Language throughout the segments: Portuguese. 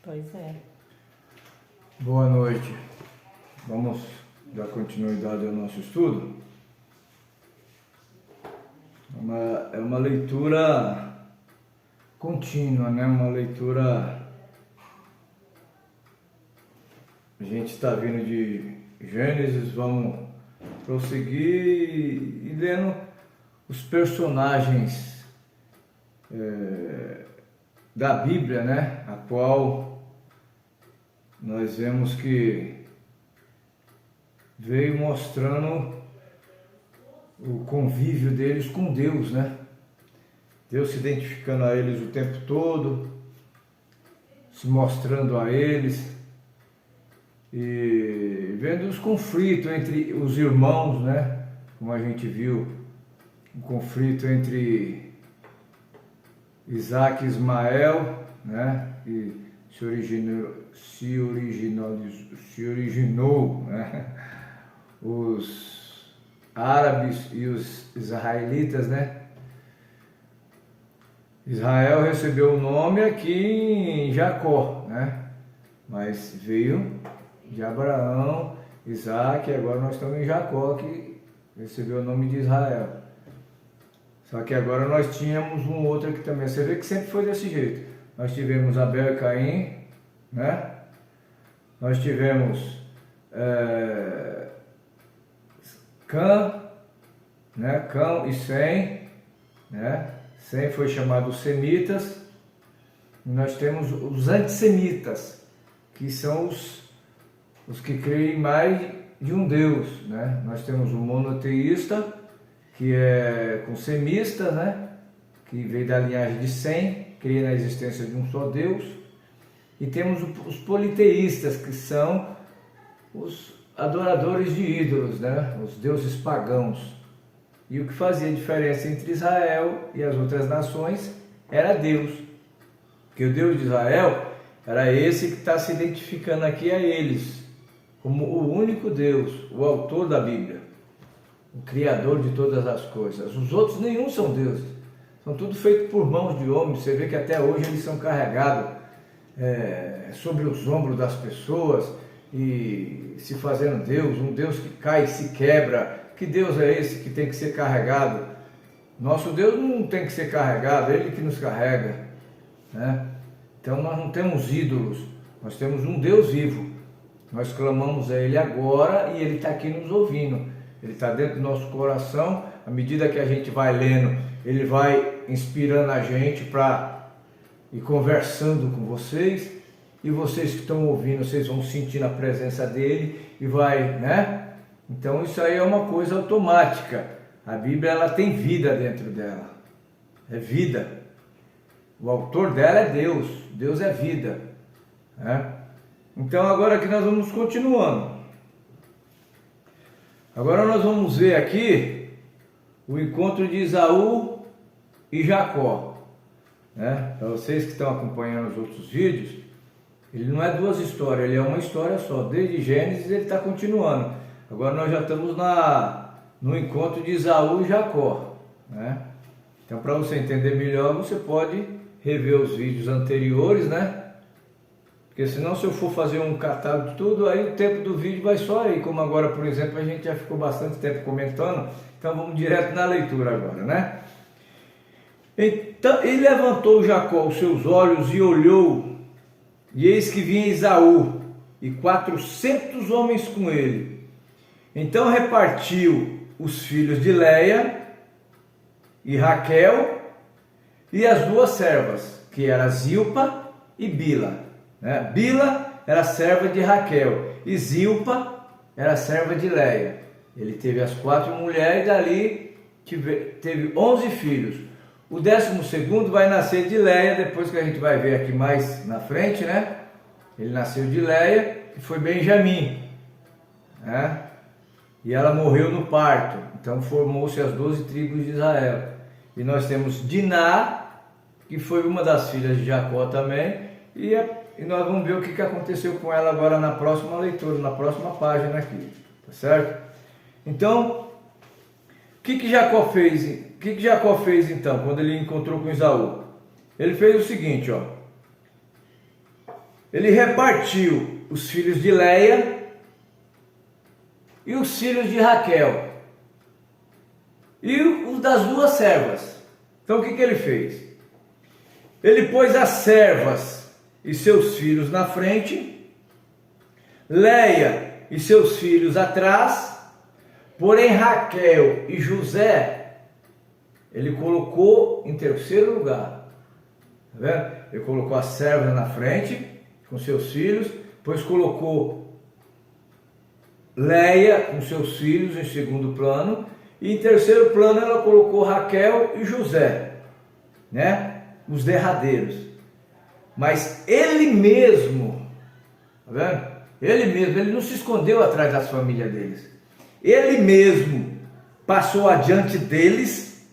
Pois é. Boa noite. Vamos dar continuidade ao nosso estudo. É uma leitura contínua, né? Uma leitura... A gente está vindo de Gênesis, vamos prosseguir e lendo os personagens da Bíblia, né? A qual nós vemos que veio mostrando o convívio deles com Deus, né? Deus se identificando a eles o tempo todo, se mostrando a eles e vendo os conflitos entre os irmãos, né? Como a gente viu, o conflito entre Isaac e Ismael, né? E se originou, né? Os árabes e os israelitas, né? Israel recebeu o nome aqui em Jacó, né? Mas veio de Abraão, Isaac, e agora nós estamos em Jacó, que recebeu o nome de Israel. Só que agora nós tínhamos um outro aqui também. Você vê que sempre foi desse jeito. Nós tivemos Abel e Caim, né? Nós tivemos Cã, né? Cão e Sem, né? Sem foi chamado os semitas. E nós temos os antissemitas, que são os que creem mais de um Deus, né? Nós temos o monoteísta, que é com semista, né? Que veio da linhagem de Sem, crê na existência de um só Deus. E temos os politeístas, que são os adoradores de ídolos, né? Os deuses pagãos. E o que fazia diferença entre Israel e as outras nações era Deus. Porque o Deus de Israel era esse que está se identificando aqui a eles, como o único Deus, o autor da Bíblia, o Criador de todas as coisas. Os outros nenhum são deuses, são tudo feito por mãos de homens. Você vê que até hoje eles são carregados sobre os ombros das pessoas e se fazendo Deus, um Deus que cai e se quebra. Que Deus é esse que tem que ser carregado? Nosso Deus não tem que ser carregado, é Ele que nos carrega, né? Então nós não temos ídolos, nós temos um Deus vivo. Nós clamamos a Ele agora e Ele está aqui nos ouvindo. Ele está dentro do nosso coração. À medida que a gente vai lendo, Ele vai inspirando a gente para ir conversando com vocês. E vocês que estão ouvindo, vocês vão sentindo a presença dEle e vai, né? Então isso aí é uma coisa automática. A Bíblia, ela tem vida dentro dela. É vida. O autor dela é Deus. Deus é vida, né? Então agora que nós vamos continuando. Agora nós vamos ver aqui o encontro de Esaú e Jacó, né? Para vocês que estão acompanhando os outros vídeos, ele não é duas histórias, ele é uma história só. Desde Gênesis ele está continuando. Agora nós já estamos no encontro de Esaú e Jacó, né? Então, para você entender melhor, você pode rever os vídeos anteriores, né? Porque senão, se eu for fazer um catálogo de tudo, aí o tempo do vídeo vai só aí. Como agora, por exemplo, a gente já ficou bastante tempo comentando, então vamos direto na leitura agora, né? Então, ele levantou Jacó os seus olhos e olhou, e eis que vinha Esaú e 400 homens com ele. Então repartiu os filhos de Léia e Raquel e as duas servas, que eram Zilpa e Bila, né? Bila era serva de Raquel e Zilpa era serva de Léia. Ele teve as 4 mulheres e dali teve 11 filhos. O 12º vai nascer de Léia, depois que a gente vai ver aqui mais na frente, né? Ele nasceu de Léia, que foi Benjamim, né? E ela morreu no parto. Então formou-se as 12 tribos de Israel. E nós temos Diná, que foi uma das filhas de Jacó também. E nós vamos ver o que aconteceu com ela agora na próxima leitura, na próxima página aqui. Tá certo? Então, o que Jacó fez? O que Jacó fez então, quando ele encontrou com Esaú? Ele fez o seguinte, ó. ele repartiu os filhos de Leia e os filhos de Raquel e os das duas servas. Então o que ele fez? Ele pôs as servas e seus filhos na frente, Leia e seus filhos atrás, porém Raquel e José ele colocou em terceiro lugar. Tá vendo? Ele colocou as servas na frente com seus filhos, depois colocou Leia com seus filhos em segundo plano, e em terceiro plano ela colocou Raquel e José, né? Os derradeiros. Mas ele mesmo, tá vendo? Ele mesmo, ele não se escondeu atrás das famílias deles. Ele mesmo passou adiante deles,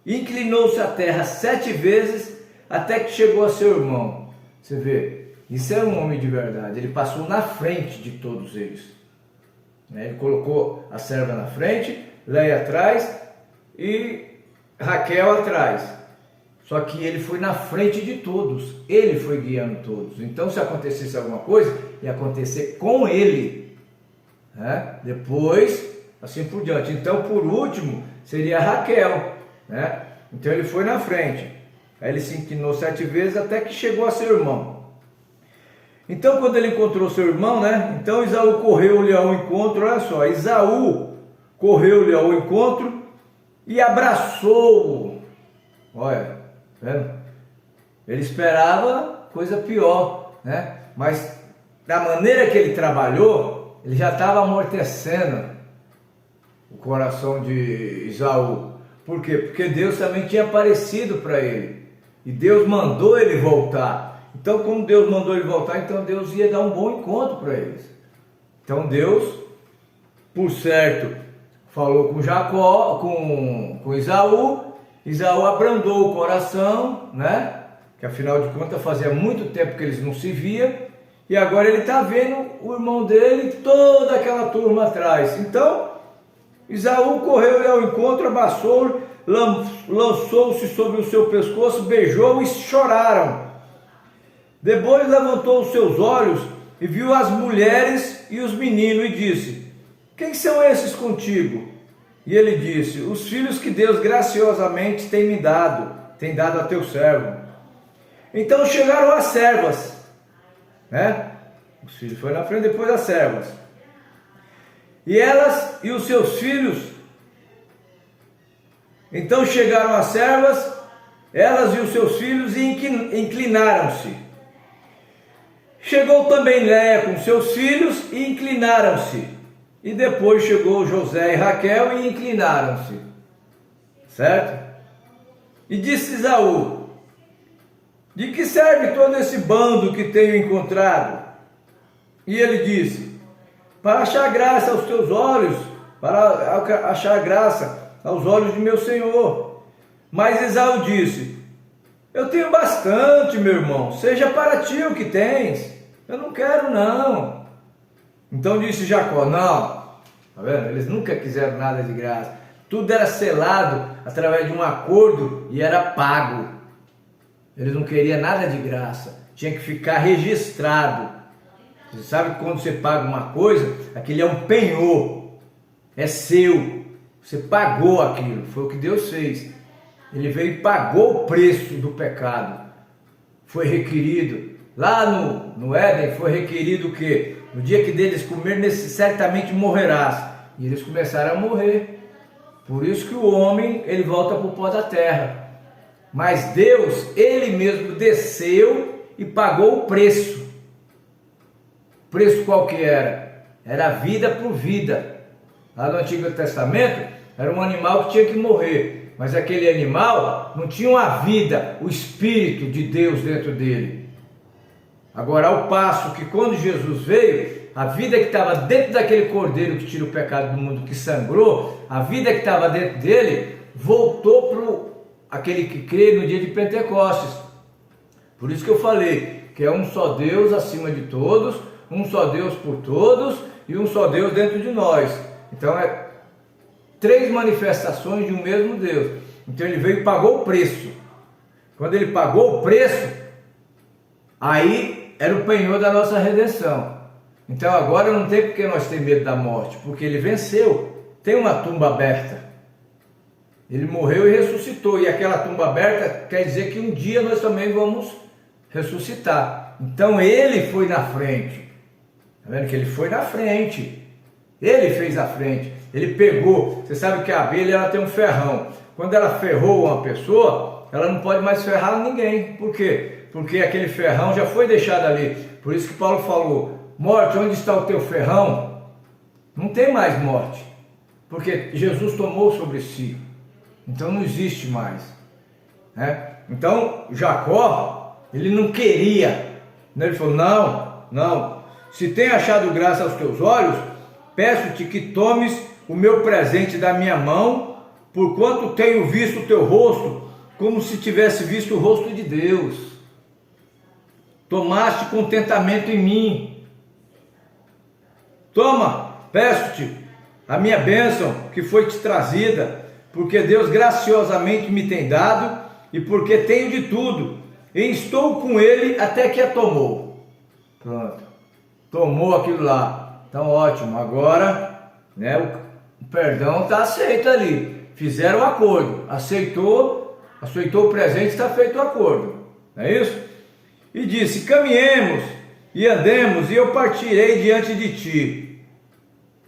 inclinou-se à terra 7 vezes, até que chegou a seu irmão. Você vê, isso é um homem de verdade. Ele passou na frente de todos eles. Ele colocou a serva na frente, Leia atrás e Raquel atrás. Só que ele foi na frente de todos. Ele foi guiando todos. Então, se acontecesse alguma coisa, ia acontecer com ele, né? Depois, assim por diante. Então, por último, seria Raquel, né? Então, ele foi na frente. Aí ele se inclinou 7 vezes até que chegou a seu irmão. Então, quando ele encontrou seu irmão, né? Então, Esaú correu-lhe ao encontro. Olha só, Esaú correu-lhe ao encontro e abraçou-o. Olha, vendo? Ele esperava coisa pior, né? Mas da maneira que ele trabalhou, ele já estava amortecendo o coração de Esaú. Por quê? Porque Deus também tinha aparecido para ele. E Deus mandou ele voltar. Então, como Deus mandou ele voltar, então Deus ia dar um bom encontro para eles. Então Deus, por certo, falou com Jacó, com Esaú. Esaú abrandou o coração, né? Que afinal de contas fazia muito tempo que eles não se viam. E agora ele está vendo o irmão dele e toda aquela turma atrás. Então, Esaú correu-lhe ao encontro, abraçou-o, lançou-se sobre o seu pescoço, beijou-o e choraram. Depois levantou os seus olhos e viu as mulheres e os meninos e disse: quem são esses contigo? E ele disse: os filhos que Deus graciosamente tem dado a teu servo. Então chegaram as servas, né? Os filhos foram na frente, depois as servas. E elas e os seus filhos. Então chegaram as servas, elas e os seus filhos, e inclinaram-se. Chegou também Leia com seus filhos e inclinaram-se. E depois chegou José e Raquel e inclinaram-se. Certo? E disse Esaú: de que serve todo esse bando que tenho encontrado? E ele disse: para achar graça aos teus olhos, para achar graça aos olhos de meu senhor. Mas Esaú disse: eu tenho bastante, meu irmão, seja para ti o que tens, eu não quero não. Então disse Jacó: não, tá vendo? Eles nunca quiseram nada de graça, tudo era selado através de um acordo e era pago. Eles não queriam nada de graça, tinha que ficar registrado. Você sabe que quando você paga uma coisa, aquilo é um penhor, é seu, você pagou aquilo, foi o que Deus fez. Ele veio e pagou o preço do pecado, foi requerido, lá no Éden foi requerido o quê? No dia que deles comer, certamente morrerás, e eles começaram a morrer. Por isso que o homem, ele volta para o pó da terra. Mas Deus, ele mesmo desceu e pagou o preço. O preço qual que era? Era vida por vida. Lá no Antigo Testamento, era um animal que tinha que morrer. Mas aquele animal não tinha uma vida, o Espírito de Deus dentro dele. Agora, ao passo que quando Jesus veio, a vida que estava dentro daquele cordeiro que tira o pecado do mundo, que sangrou, a vida que estava dentro dele, voltou para aquele que crê no dia de Pentecostes. Por isso que eu falei que é um só Deus acima de todos, um só Deus por todos e um só Deus dentro de nós. Então é 3 manifestações de um mesmo Deus. Então ele veio e pagou o preço. Quando ele pagou o preço, Aí era o penhor da nossa redenção. Então agora não tem porque nós ter medo da morte, porque ele venceu. Tem uma tumba aberta. Ele morreu e ressuscitou. E aquela tumba aberta quer dizer que um dia nós também vamos ressuscitar. Então ele foi na frente. Está vendo que ele foi na frente? Ele fez a frente. Ele pegou. Você sabe que a abelha ela tem um ferrão. Quando ela ferrou uma pessoa, ela não pode mais ferrar ninguém. Por quê? Porque aquele ferrão já foi deixado ali. Por isso que Paulo falou: morte, onde está o teu ferrão? Não tem mais morte. Porque Jesus tomou sobre si. Então não existe mais. Né? Então Jacó, ele não queria. Ele falou: não. Se tem achado graça aos teus olhos, peço-te que tomes o meu presente da minha mão, porquanto tenho visto o teu rosto, como se tivesse visto o rosto de Deus. Tomaste contentamento em mim. Toma, peço-te a minha bênção que foi te trazida, porque Deus graciosamente me tem dado, e porque tenho de tudo, e estou com ele até que a tomou. Pronto, tomou aquilo lá. Então ótimo, agora, né, o perdão está aceito ali. Fizeram o acordo, aceitou o presente, está feito o acordo, não é isso? E disse: caminhemos e andemos, e eu partirei diante de ti.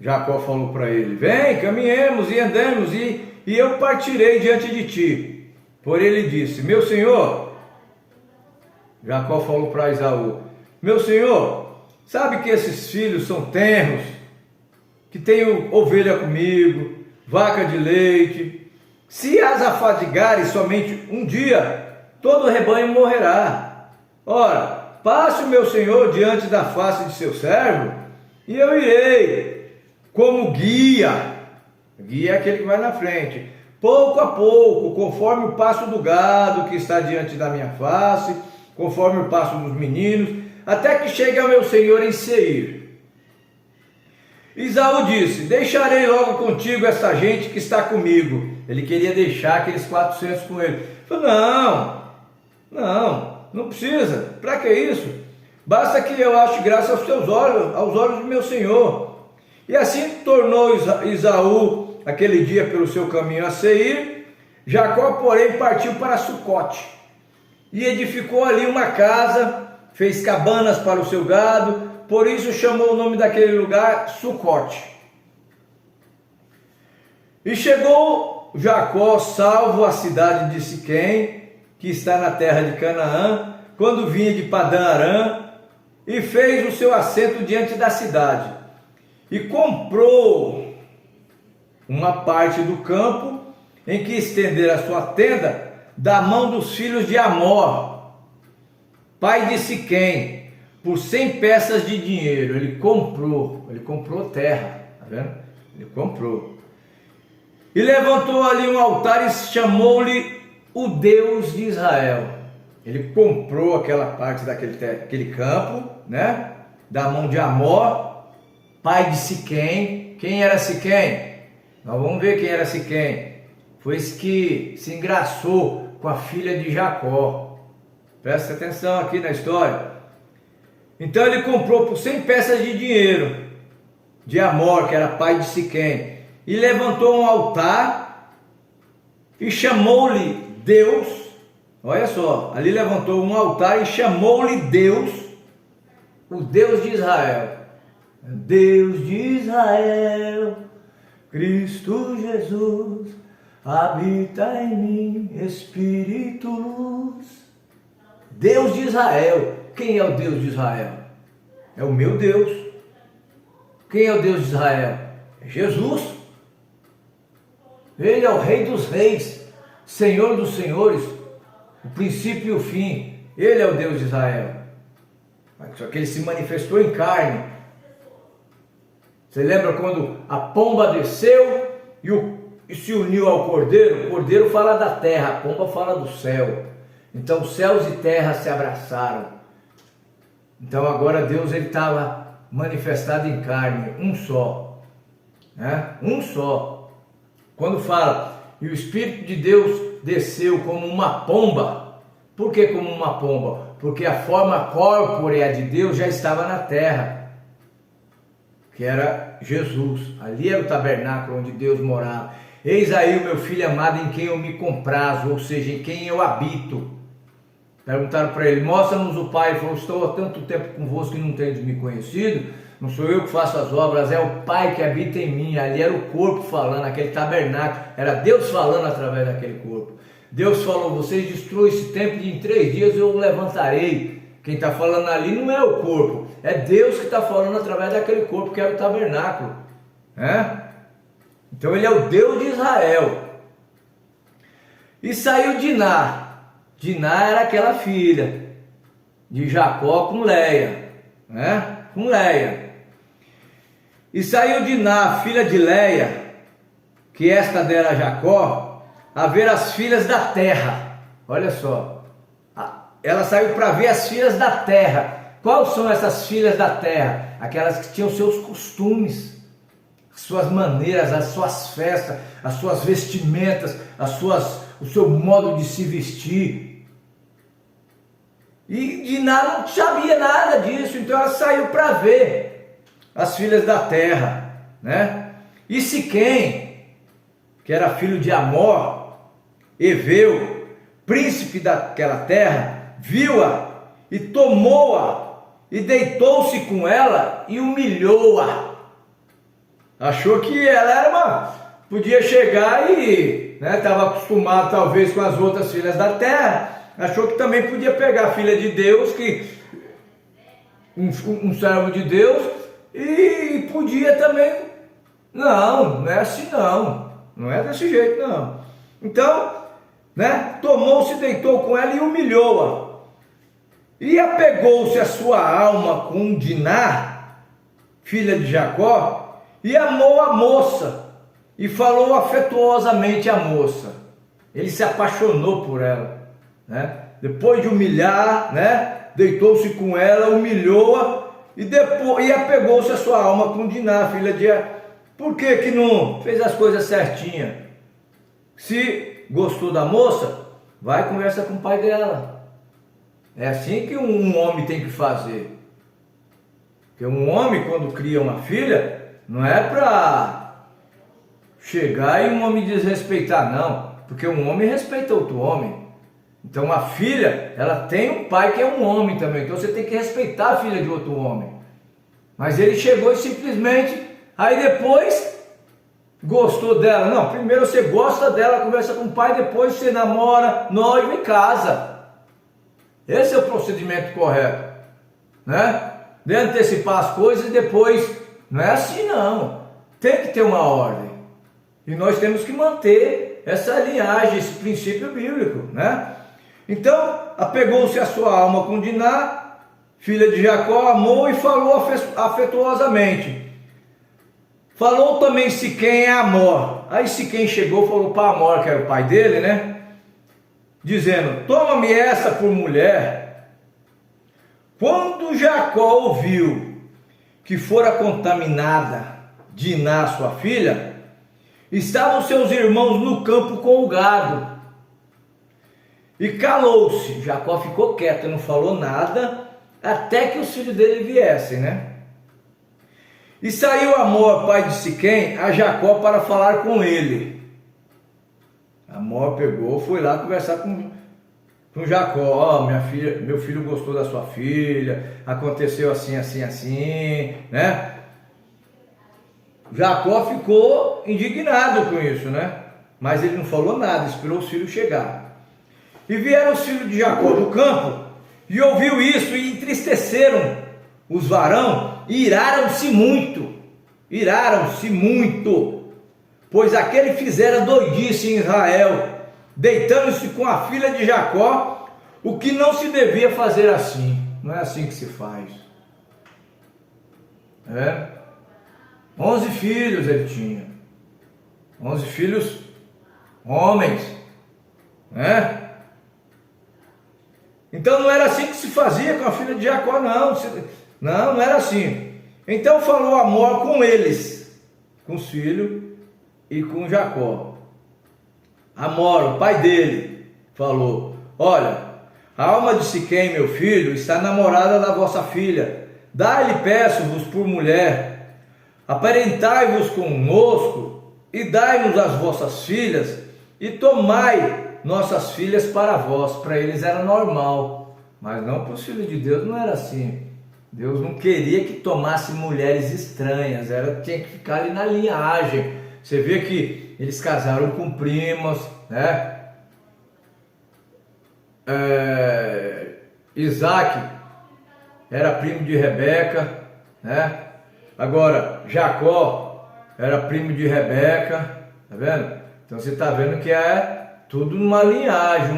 Jacó falou para ele: vem, caminhemos e andemos, e eu partirei diante de ti. Porém ele disse: meu senhor, Jacó falou para Esaú: meu senhor, sabe que esses filhos são tenros, que tenho ovelha comigo, vaca de leite. Se as afadigares somente um dia, todo o rebanho morrerá. Ora, passe o meu senhor diante da face de seu servo, e eu irei como guia. Guia é aquele que vai na frente, pouco a pouco, conforme o passo do gado que está diante da minha face, conforme o passo dos meninos, até que chegue ao meu senhor em Seir. Esaú disse: deixarei logo contigo essa gente que está comigo. Ele queria deixar aqueles 400 com ele. Ele falou: não precisa. Para que isso? Basta que eu ache graça aos teus olhos, aos olhos do meu senhor. E assim tornou Esaú aquele dia pelo seu caminho a Seir. Jacó, porém, partiu para Sucote e edificou ali uma casa, fez cabanas para o seu gado, por isso chamou o nome daquele lugar Sucote. E chegou Jacó salvo à cidade de Siquém, que está na terra de Canaã, quando vinha de Padã Arã, e fez o seu assento diante da cidade, e comprou uma parte do campo em que estender a sua tenda da mão dos filhos de Amor, pai de Siquém, por 100 peças de dinheiro. Ele comprou terra, tá vendo? Ele comprou. E levantou ali um altar e chamou-lhe o Deus de Israel. Ele comprou aquela parte daquele campo, né? Da mão de Amor, pai de Siquém. Quem era Siquém? Nós vamos ver quem era Siquém. Foi esse que se engraçou com a filha de Jacó. Presta atenção aqui na história. Então ele comprou por 100 peças de dinheiro de Amor, que era pai de Siquém, e levantou um altar e chamou-lhe Deus. Olha só, ali levantou um altar e chamou-lhe Deus, o Deus de Israel. Deus de Israel, Cristo Jesus, habita em mim, Espírito luz. Deus de Israel. Quem é o Deus de Israel? É o meu Deus. Quem é o Deus de Israel? É Jesus. Ele é o Rei dos Reis, Senhor dos Senhores, o princípio e o fim. Ele é o Deus de Israel. Só que ele se manifestou em carne. Você lembra quando a pomba desceu e se uniu ao cordeiro? O cordeiro fala da terra, a pomba fala do céu. Então céus e terra se abraçaram. Então agora Deus estava manifestado em carne, um só, né? Um só. Quando fala, e o Espírito de Deus desceu como uma pomba. Por que como uma pomba? porque a forma corpórea de Deus já estava na terra, que era Jesus. Ali era o tabernáculo onde Deus morava. Eis aí o meu filho amado em quem eu me comprazo, ou seja, em quem eu habito. Perguntaram para ele, mostra-nos o Pai. Ele falou, estou há tanto tempo convosco que não tendes me conhecido. Não sou eu que faço as obras, é o Pai que habita em mim. Ali era o corpo falando, aquele tabernáculo, era Deus falando através daquele corpo. Deus falou, vocês destruem esse templo e em 3 dias eu o levantarei. Quem está falando ali não é o corpo, é Deus que está falando através daquele corpo que era o tabernáculo, né? Então ele é o Deus de Israel. E saiu Diná. Diná era aquela filha de Jacó com Leia, né? Com Leia. E saiu Diná, filha de Leia, que esta dera a Jacó, a ver as filhas da terra. Olha só, ela saiu para ver as filhas da terra. Quais são essas filhas da terra? Aquelas que tinham seus costumes, as suas maneiras, as suas festas, as suas vestimentas, o seu modo de se vestir. E Diná não sabia nada disso, então ela saiu para ver as filhas da terra, né? E Siquém, que era filho de Amor, Eveu, príncipe daquela terra, viu-a e tomou-a e deitou-se com ela e humilhou-a. Achou que ela era podia chegar e estava acostumado talvez com as outras filhas da terra. Achou que também podia pegar a filha de Deus, que um servo de Deus, e podia também. Não, não é assim não. Não é desse jeito não. Então, tomou-se, deitou com ela e humilhou-a. E apegou-se a sua alma com Diná, filha de Jacó, e amou a moça, e falou afetuosamente à moça. Ele se apaixonou por ela. Depois de humilhar, deitou-se com ela, humilhou-a e apegou-se a sua alma com Diná, filha de... Por que não fez as coisas certinhas? Se gostou da moça, vai e conversa com o pai dela. É assim que um homem tem que fazer. Porque um homem, quando cria uma filha, não é para chegar e um homem desrespeitar, não. Porque um homem respeita outro homem. Então a filha, ela tem um pai que é um homem também, então você tem que respeitar a filha de outro homem. Mas ele chegou e simplesmente, aí depois gostou dela. Não, primeiro você gosta dela, conversa com o pai, depois você namora, noiva e casa. Esse é o procedimento correto, De antecipar as coisas e depois, não é assim não. Tem que ter uma ordem. E nós temos que manter essa linhagem, esse princípio bíblico, Então, apegou-se a sua alma com Diná, filha de Jacó, amou e falou afetuosamente. Falou também Siquém a Amor. Aí Siquém chegou e falou para Amor, que era o pai dele, dizendo, toma-me essa por mulher. Quando Jacó ouviu que fora contaminada Diná, sua filha, estavam seus irmãos no campo com o gado. E calou-se. Jacó ficou quieto, não falou nada, até que os filhos dele viessem, E saiu Amor, pai de Siquém, a Jacó para falar com ele. Amor pegou, foi lá conversar com Jacó. Minha filha, meu filho gostou da sua filha, aconteceu assim, assim, assim, Jacó ficou indignado com isso, Mas ele não falou nada, esperou os filhos chegar. E vieram os filhos de Jacó do campo, e ouviu isso, e entristeceram os varão, e iraram-se muito, pois aquele fizera doidice em Israel, deitando-se com a filha de Jacó, o que não se devia fazer assim. Não é assim que se faz. 11 filhos ele tinha, 11 filhos homens, Então não era assim que se fazia com a filha de Jacó, não. Não era assim. Então falou Amor com eles, com os filhos e com Jacó. Amor, o pai dele, falou, olha, A alma de Siquém, meu filho, está namorada da vossa filha. Dai-lhe, peço-vos, por mulher. Aparentai-vos conosco e dai-nos as vossas filhas e tomai nossas filhas para vós. Para eles era normal, mas não para os filhos de Deus, não era assim. Deus não queria que tomasse mulheres estranhas, tinha que ficar ali na linhagem. Você vê que eles casaram com primas, né? Isaac era primo de Rebeca, né? Agora Jacó era primo de Rebeca, tá vendo? Então você está vendo que é tudo numa linhagem,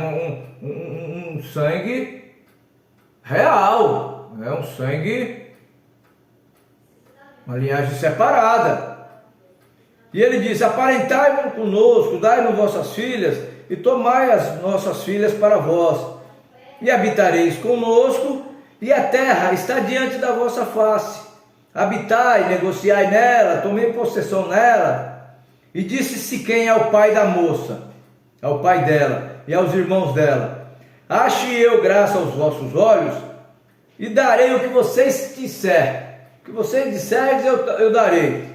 um sangue real, né? Um sangue, uma linhagem separada. E ele diz: aparentai-vos conosco, dai-nos vossas filhas e tomai as nossas filhas para vós, e habitareis conosco, e a terra está diante da vossa face. Habitai, negociai nela, tomei possessão nela. E disse Siquém ao pai da moça, ao pai dela e aos irmãos dela: ache eu graça aos vossos olhos, e darei o que vocês disserem. O que vocês disserem eu darei.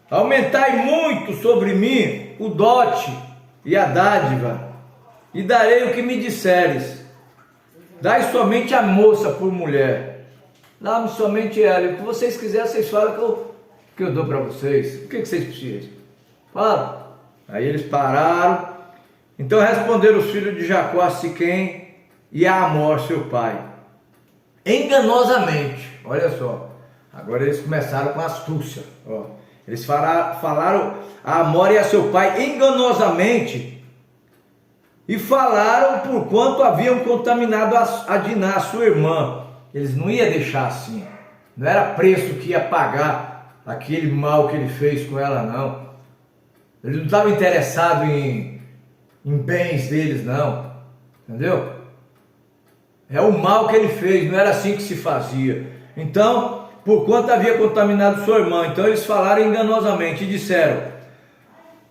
Aumentai muito sobre mim o dote e a dádiva, e darei o que me disseres. Dai somente a moça por mulher. Dá-me somente ela. O que vocês quiserem, vocês falam que eu dou para vocês. O que vocês precisam? Fala. Aí eles pararam. Então responderam os filhos de Jacó a Siquém e a Amor, seu pai, enganosamente. Olha só. Agora eles começaram com astúcia. Ó. Eles falaram a Amor e a seu pai enganosamente, e falaram por quanto haviam contaminado a Diná, sua irmã. Eles não iam deixar assim. Não era preço que ia pagar aquele mal que ele fez com ela, não. Ele não estava interessado em bens deles, não. Entendeu? É o mal que ele fez, não era assim que se fazia. Então, por quanto havia contaminado sua irmã, então eles falaram enganosamente e disseram: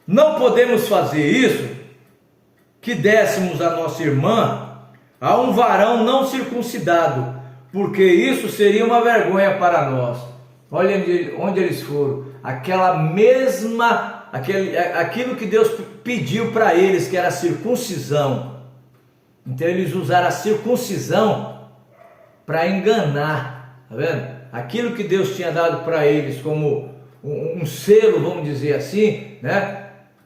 não podemos fazer isso, que dessemos a nossa irmã a um varão não circuncidado, porque isso seria uma vergonha para nós. Olha onde eles foram, aquilo que Deus pediu para eles, que era a circuncisão. Então eles usaram a circuncisão para enganar, tá vendo? Aquilo que Deus tinha dado para eles como um selo, vamos dizer assim, né?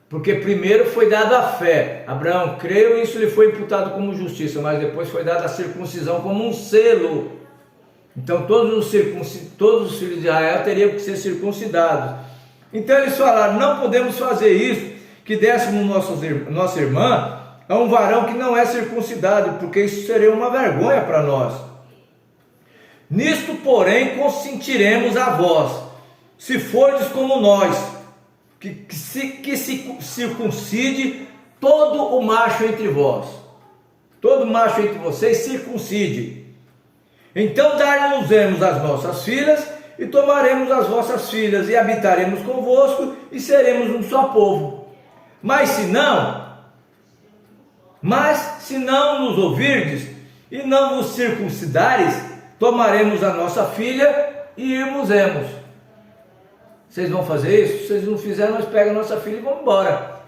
Porque primeiro foi dada a fé. Abraão creu e isso lhe foi imputado como justiça, mas depois foi dada a circuncisão como um selo. Então todos os filhos de Israel teriam que ser circuncidados. Então eles falaram: não podemos fazer isso, que dessemos nossa irmã a um varão que não é circuncidado, porque isso seria uma vergonha para nós. Nisto, porém, consentiremos a vós, se fordes como nós, que se circuncide todo o macho entre vós. Todo macho entre vocês circuncide. Então dar-nos-emos as nossas filhas, e tomaremos as vossas filhas, e habitaremos convosco, e seremos um só povo. Mas se não nos ouvirdes, e não vos circuncidares, tomaremos a nossa filha, e irmos-emos. Vocês vão fazer isso? Se vocês não fizerem, nós pegamos a nossa filha e vamos embora.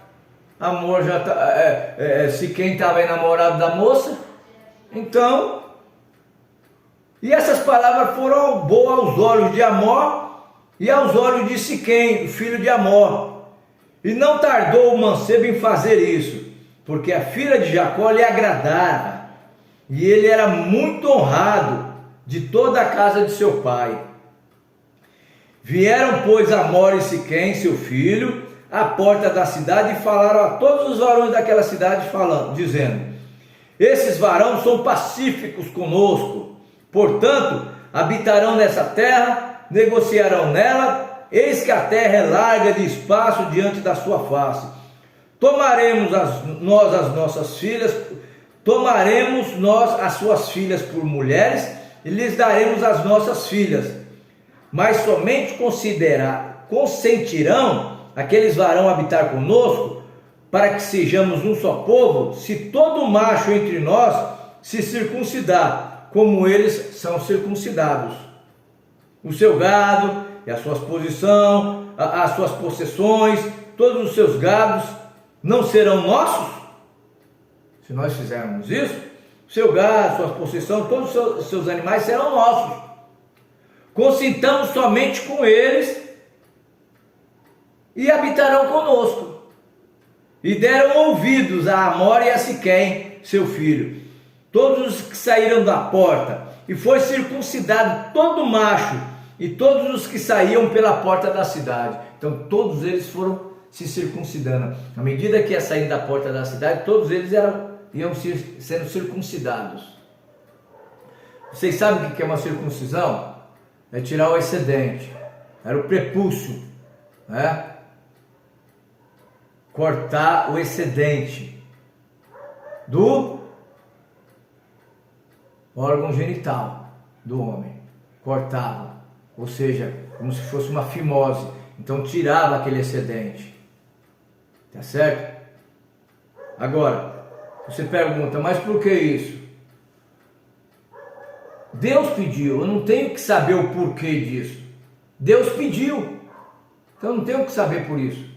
Amor já está... se quem estava enamorado da moça, então... E essas palavras foram boas aos olhos de Amor e aos olhos de Siquém, o filho de Amor. E não tardou o mancebo em fazer isso, porque a filha de Jacó lhe agradava, e ele era muito honrado de toda a casa de seu pai. Vieram, pois, Amor e Siquém, seu filho, à porta da cidade, e falaram a todos os varões daquela cidade, dizendo: esses varões são pacíficos conosco, portanto, habitarão nessa terra, negociarão nela, eis que a terra é larga de espaço diante da sua face. Tomaremos nós as suas filhas por mulheres, e lhes daremos as nossas filhas. Mas somente consentirão aqueles varão habitar conosco, para que sejamos um só povo, se todo macho entre nós se circuncidar, como eles são circuncidados. O seu gado e a sua posição, as suas possessões, todos os seus gados não serão nossos? Se nós fizermos isso, o seu gado, sua possessão, todos os seus animais serão nossos. Consintamos somente com eles e habitarão conosco. E deram ouvidos a Amor e a Siquém, seu filho, todos os que saíram da porta, e foi circuncidado todo macho, e todos os que saíam pela porta da cidade. Então todos eles foram se circuncidando. À medida que ia saindo da porta da cidade, todos eles iam sendo circuncidados. Vocês sabem o que é uma circuncisão? É tirar o excedente, era o prepúcio, né? Cortar o excedente do órgão genital do homem, cortava, ou seja, como se fosse uma fimose, então tirava aquele excedente, tá certo? Agora, você pergunta, mas por que isso? Deus pediu, eu não tenho que saber o porquê disso, Deus pediu, então eu não tenho que saber por isso.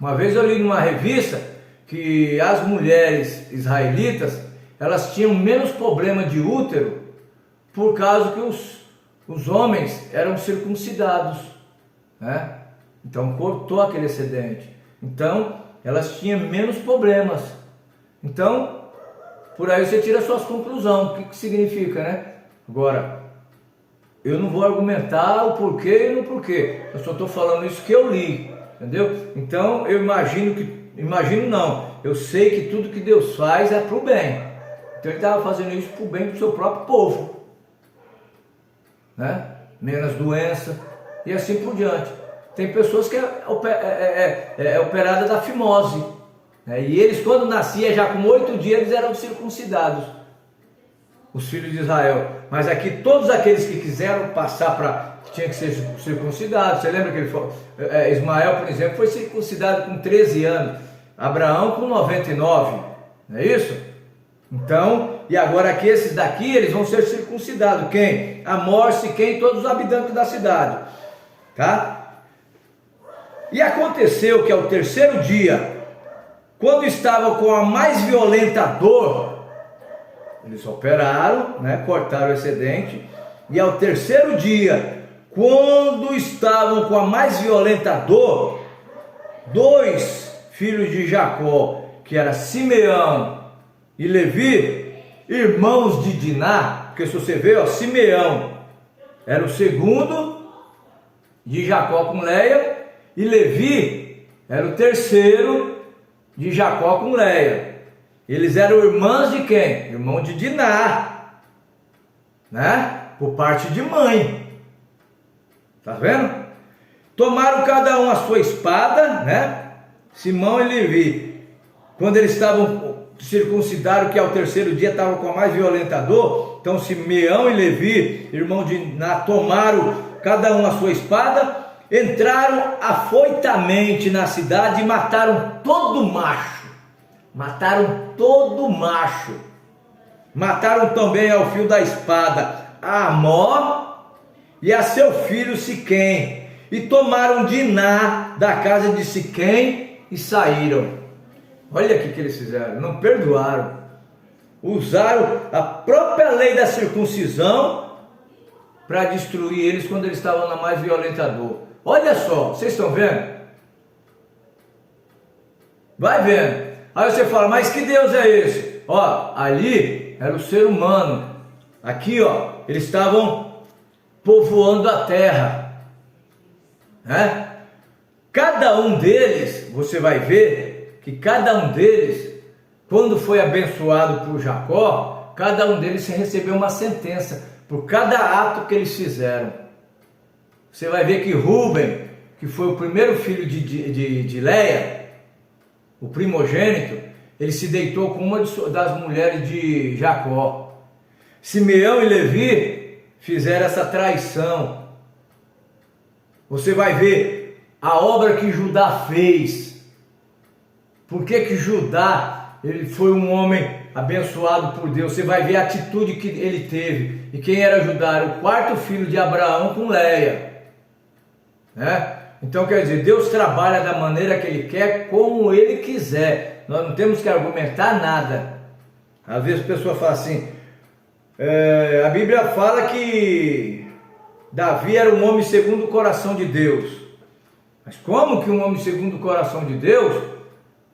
Uma vez eu li numa revista que as mulheres israelitas, elas tinham menos problema de útero por causa que os homens eram circuncidados, né? Então cortou aquele excedente, então elas tinham menos problemas. Então, por aí você tira suas conclusões, o que significa, né? Agora, eu não vou argumentar o porquê e no porquê, eu só estou falando isso que eu li. Entendeu? Então eu eu sei que tudo que Deus faz é para o bem. Então ele estava fazendo isso para o bem do seu próprio povo, né? Menos doença e assim por diante. Tem pessoas que é operada da fimose, né? E eles, quando nasciam, já com 8 dias, eles eram circuncidados, os filhos de Israel. Mas aqui todos aqueles que quiseram passar para... tinha que ser circuncidado. Você lembra que ele foi, Ismael, por exemplo, foi circuncidado com 13 anos, Abraão com 99, não é isso? Então, e agora aqui esses daqui, eles vão ser circuncidados. Quem? Amor, Siquém, todos os habitantes da cidade, tá? E aconteceu que ao terceiro dia, quando estavam com a mais violenta dor, eles operaram, né, cortaram o excedente, e ao terceiro dia, quando estavam com a mais violenta dor, 2 filhos de Jacó, que era Simeão e Levi, irmãos de Diná, porque se você vê, ó, Simeão era o segundo de Jacó com Leia, e Levi era o terceiro de Jacó com Leia. Eles eram irmãos de quem? Irmão de Diná, né? Por parte de mãe. Tá vendo? Tomaram cada um a sua espada, né? Simão e Levi, quando eles estavam circuncidaram, que ao terceiro dia estavam com a mais violenta dor. Então Simeão e Levi, irmão de Diná, tomaram cada um a sua espada, entraram afoitamente na cidade e mataram todo macho. Mataram todo macho. Mataram também ao fio da espada a Amor e a seu filho Siquém, e tomaram Diná da casa de Siquém e saíram. Olha o que eles fizeram, não perdoaram, usaram a própria lei da circuncisão para destruir eles quando eles estavam na mais violenta dor. Olha só, vocês estão vendo? Vai vendo. Aí você fala, mas que Deus é esse? Ó, ali era o ser humano, aqui ó, eles estavam povoando a terra, né? Cada um deles, você vai ver que cada um deles, quando foi abençoado por Jacó, cada um deles recebeu uma sentença por cada ato que eles fizeram. Você vai ver que Rúben, que foi o primeiro filho de Leia, o primogênito, ele se deitou com uma das mulheres de Jacó. Simeão e Levi fizeram essa traição. Você vai ver a obra que Judá fez. Por que Judá, ele foi um homem abençoado por Deus, você vai ver a atitude que ele teve. E quem era Judá? Era o quarto filho de Abraão com Leia, né? Então quer dizer, Deus trabalha da maneira que ele quer, como ele quiser. Nós não temos que argumentar nada. Às vezes a pessoa fala assim, a Bíblia fala que Davi era um homem segundo o coração de Deus. Mas como que um homem segundo o coração de Deus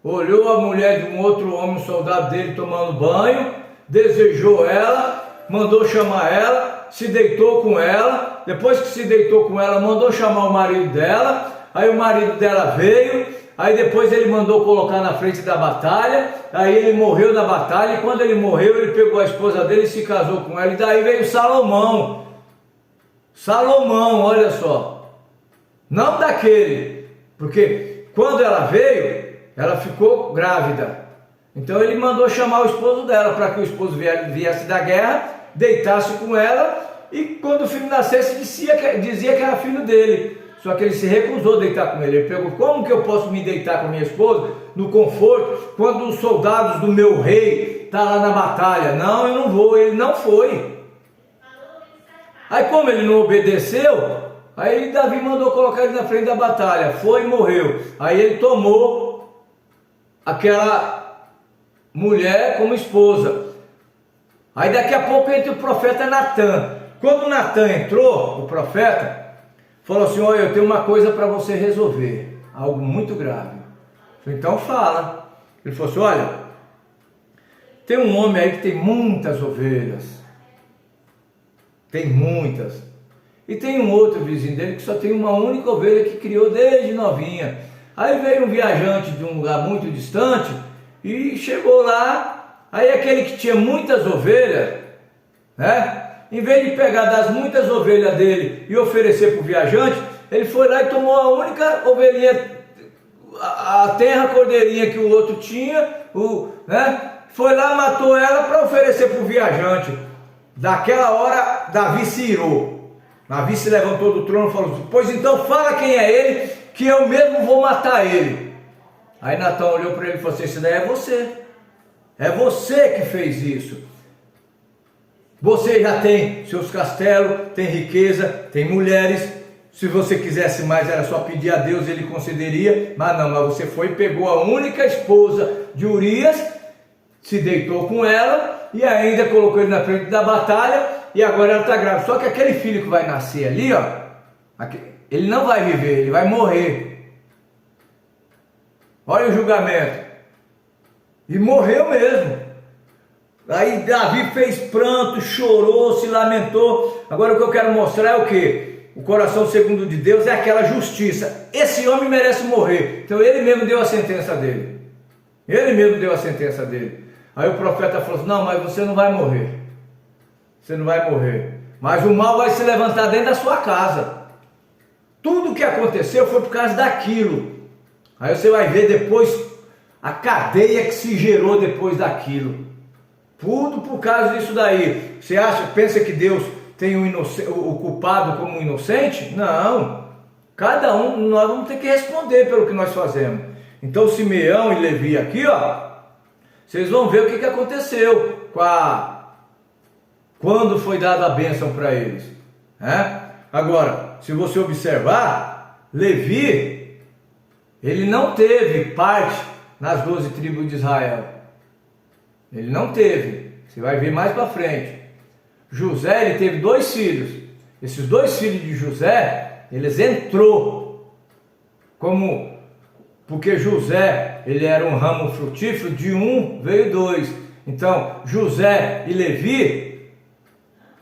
olhou a mulher de um outro homem, um soldado dele, tomando banho, desejou ela, mandou chamar ela, se deitou com ela, depois que se deitou com ela, mandou chamar o marido dela, aí o marido dela veio, aí depois ele mandou colocar na frente da batalha, aí ele morreu na batalha, e quando ele morreu, ele pegou a esposa dele e se casou com ela, e daí veio Salomão. Salomão, olha só, não daquele, porque quando ela veio, ela ficou grávida, então ele mandou chamar o esposo dela, para que o esposo viesse da guerra, deitasse com ela, e quando o filho nascesse, dizia que era filho dele. Só que ele se recusou a deitar com ele. Ele perguntou, como que eu posso me deitar com a minha esposa no conforto, quando os soldados do meu rei estão lá na batalha? Não, eu não vou. Ele não foi. Aí como ele não obedeceu, aí Davi mandou colocar ele na frente da batalha. Foi e morreu. Aí ele tomou aquela mulher como esposa. Aí daqui a pouco entra o profeta Natan. Quando Natan entrou, o profeta falou assim, olha, eu tenho uma coisa para você resolver, algo muito grave. Então fala. Ele falou assim, olha, tem um homem aí que tem muitas ovelhas, tem muitas, e tem um outro vizinho dele que só tem uma única ovelha que criou desde novinha. Aí veio um viajante de um lugar muito distante e chegou lá, aí aquele que tinha muitas ovelhas, né? Em vez de pegar das muitas ovelhas dele e oferecer para o viajante, ele foi lá e tomou a única ovelhinha, a tenra cordeirinha que o outro tinha, né? Foi lá, matou ela para oferecer para o viajante. Daquela hora, Davi se irou. Davi se levantou do trono e falou assim, pois então fala quem é ele, que eu mesmo vou matar ele. Aí Natan olhou para ele e falou assim, isso daí é você. É você que fez isso. Você já tem seus castelos, tem riqueza, tem mulheres. Se você quisesse mais, era só pedir a Deus, ele concederia. Mas não, mas você foi e pegou a única esposa de Urias, se deitou com ela e ainda colocou ele na frente da batalha e agora ela está grávida. Só que aquele filho que vai nascer ali, ó, ele não vai viver, ele vai morrer. Olha o julgamento. E morreu mesmo. Aí Davi fez pranto, chorou, se lamentou. Agora o que eu quero mostrar é o que? O coração segundo de Deus é aquela justiça. Esse homem merece morrer. Então ele mesmo deu a sentença dele. Ele mesmo deu a sentença dele. Aí o profeta falou assim, não, mas você não vai morrer. Você não vai morrer. Mas o mal vai se levantar dentro da sua casa. Tudo o que aconteceu foi por causa daquilo. Aí você vai ver depois a cadeia que se gerou depois daquilo. Tudo por causa disso daí. Você pensa que Deus tem o culpado como um inocente? Não. Cada um, nós vamos ter que responder pelo que nós fazemos. Então Simeão e Levi aqui, ó, vocês vão ver o que aconteceu quando foi dada a bênção para eles, né? Agora, se você observar, Levi, ele não teve parte nas 12 tribos de Israel. Ele não teve. Você vai ver mais para frente. José, ele teve 2 filhos. Esses 2 filhos de José, eles entrou porque José, ele era um ramo frutífero, de um veio 2. Então, José e Levi,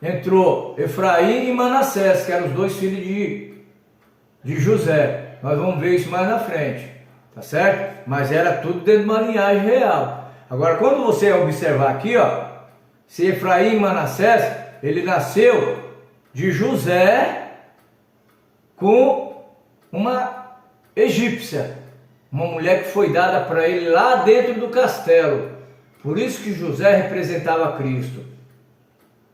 entrou Efraim e Manassés, que eram os 2 filhos de José. Nós vamos ver isso mais na frente, tá certo? Mas era tudo dentro de uma linhagem real. Agora, quando você observar aqui, ó, se Efraim e Manassés, ele nasceu de José com uma egípcia, uma mulher que foi dada para ele lá dentro do castelo. Por isso que José representava Cristo.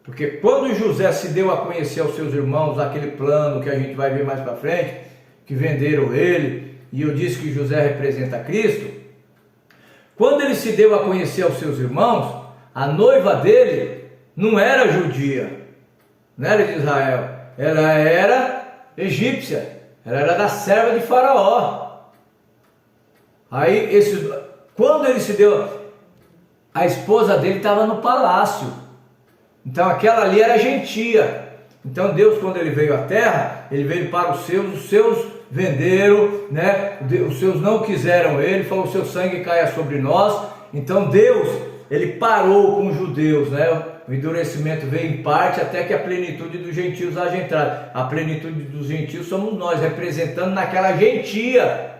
Porque quando José se deu a conhecer aos seus irmãos, aquele plano que a gente vai ver mais para frente, que venderam ele, e eu disse que José representa Cristo. Quando ele se deu a conhecer aos seus irmãos, a noiva dele não era judia, não era de Israel, ela era egípcia, ela era da serva de Faraó. Aí, quando ele se deu, a esposa dele estava no palácio, então aquela ali era gentia. Então Deus, quando ele veio à terra, ele veio para os seus venderam, né? Os seus não quiseram ele, falou: o seu sangue caia sobre nós. Então Deus, ele parou com os judeus, né? O endurecimento veio em parte até que a plenitude dos gentios haja entrado. A plenitude dos gentios somos nós, representando naquela gentia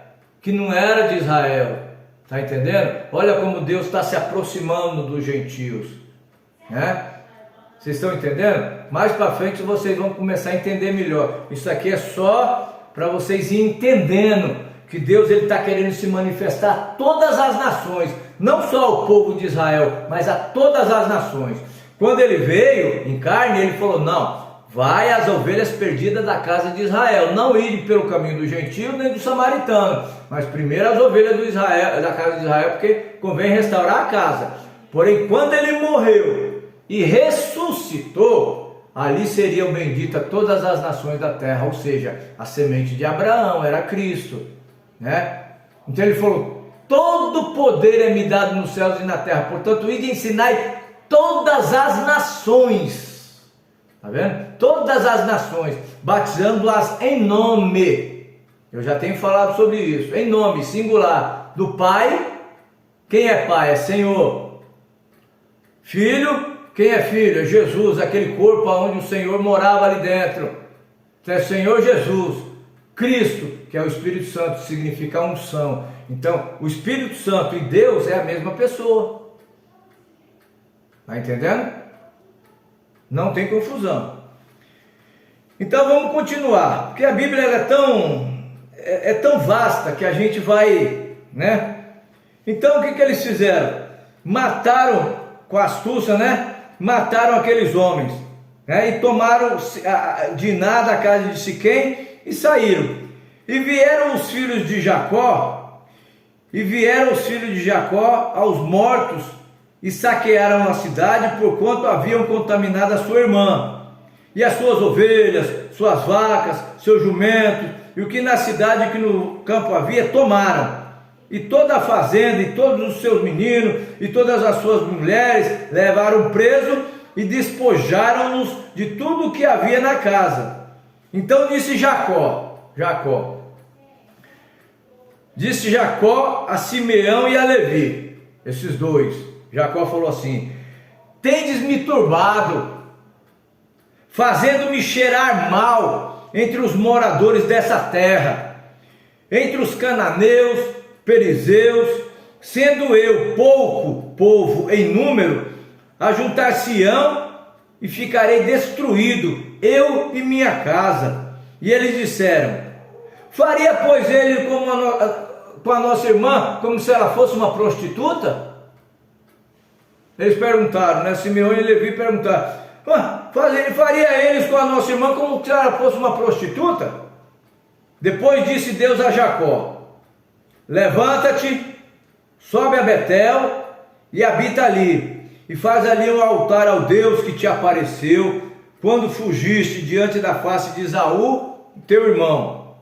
que não era de Israel. Está entendendo? Olha como Deus está se aproximando dos gentios, né? Vocês estão entendendo? Mais para frente vocês vão começar a entender melhor. Isso aqui é só para vocês irem entendendo que Deus está querendo se manifestar a todas as nações, não só ao povo de Israel, mas a todas as nações. Quando ele veio em carne, ele falou: não, vai às ovelhas perdidas da casa de Israel, não ir pelo caminho do gentio nem do samaritano, mas primeiro as ovelhas da casa de Israel, porque convém restaurar a casa. Porém, quando ele morreu e ressuscitou, ali seriam benditas todas as nações da terra, ou seja, a semente de Abraão era Cristo, né? Então ele falou: todo poder é me dado nos céus e na terra, portanto, ide e ensinai todas as nações, tá vendo? Todas as nações, batizando-as em nome, eu já tenho falado sobre isso, em nome singular do Pai. Quem é Pai? É Senhor. Filho, quem é filho? É Jesus, aquele corpo onde o Senhor morava ali dentro. Então é Senhor Jesus. Cristo, que é o Espírito Santo, significa unção. Então, o Espírito Santo e Deus é a mesma pessoa. Está entendendo? Não tem confusão. Então vamos continuar, porque a Bíblia ela é tão vasta que a gente vai, né? Então o que eles fizeram? Mataram com astúcia, né? Mataram aqueles homens, né? E tomaram Diná da casa de Siquém e saíram. E vieram os filhos de Jacó aos mortos e saquearam a cidade, porquanto haviam contaminado a sua irmã, e as suas ovelhas, suas vacas, seus jumentos, e o que na cidade e que no campo havia, tomaram. E toda a fazenda, e todos os seus meninos, e todas as suas mulheres, levaram preso e despojaram-nos de tudo o que havia na casa. Então disse Jacó a Simeão e a Levi, esses dois. Jacó falou assim: tendes-me turbado, fazendo-me cheirar mal entre os moradores dessa terra, entre os cananeus, perizeus, sendo eu pouco povo em número, ajuntar-se-ão e ficarei destruído, eu e minha casa. E eles disseram: faria pois ele com a nossa irmã, como se ela fosse uma prostituta? Eles perguntaram, né? Simeão e Levi perguntaram: faria eles com a nossa irmã como se ela fosse uma prostituta? Depois disse Deus a Jacó: levanta-te, sobe a Betel e habita ali, e faz ali um altar ao Deus que te apareceu quando fugiste diante da face de Esaú, teu irmão.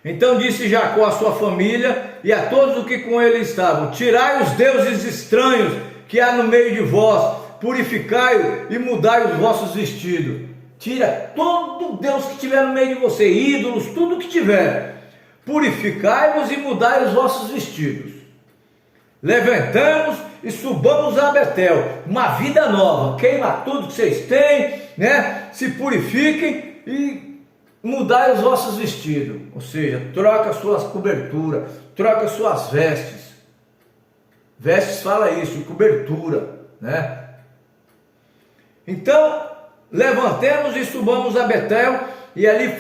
Então disse Jacó à sua família e a todos os que com ele estavam: tirai os deuses estranhos que há no meio de vós, purificai-o e mudai os vossos vestidos. Tira todo Deus que tiver no meio de você, ídolos, tudo que tiver, purificai-vos e mudai os vossos vestidos. Levantamos e subamos a Betel, uma vida nova, queima tudo que vocês têm, né? Se purifiquem e mudai os vossos vestidos, ou seja, troca suas coberturas, troca suas vestes. Vestes fala isso, cobertura, né? Então, levantemos e subamos a Betel, e ali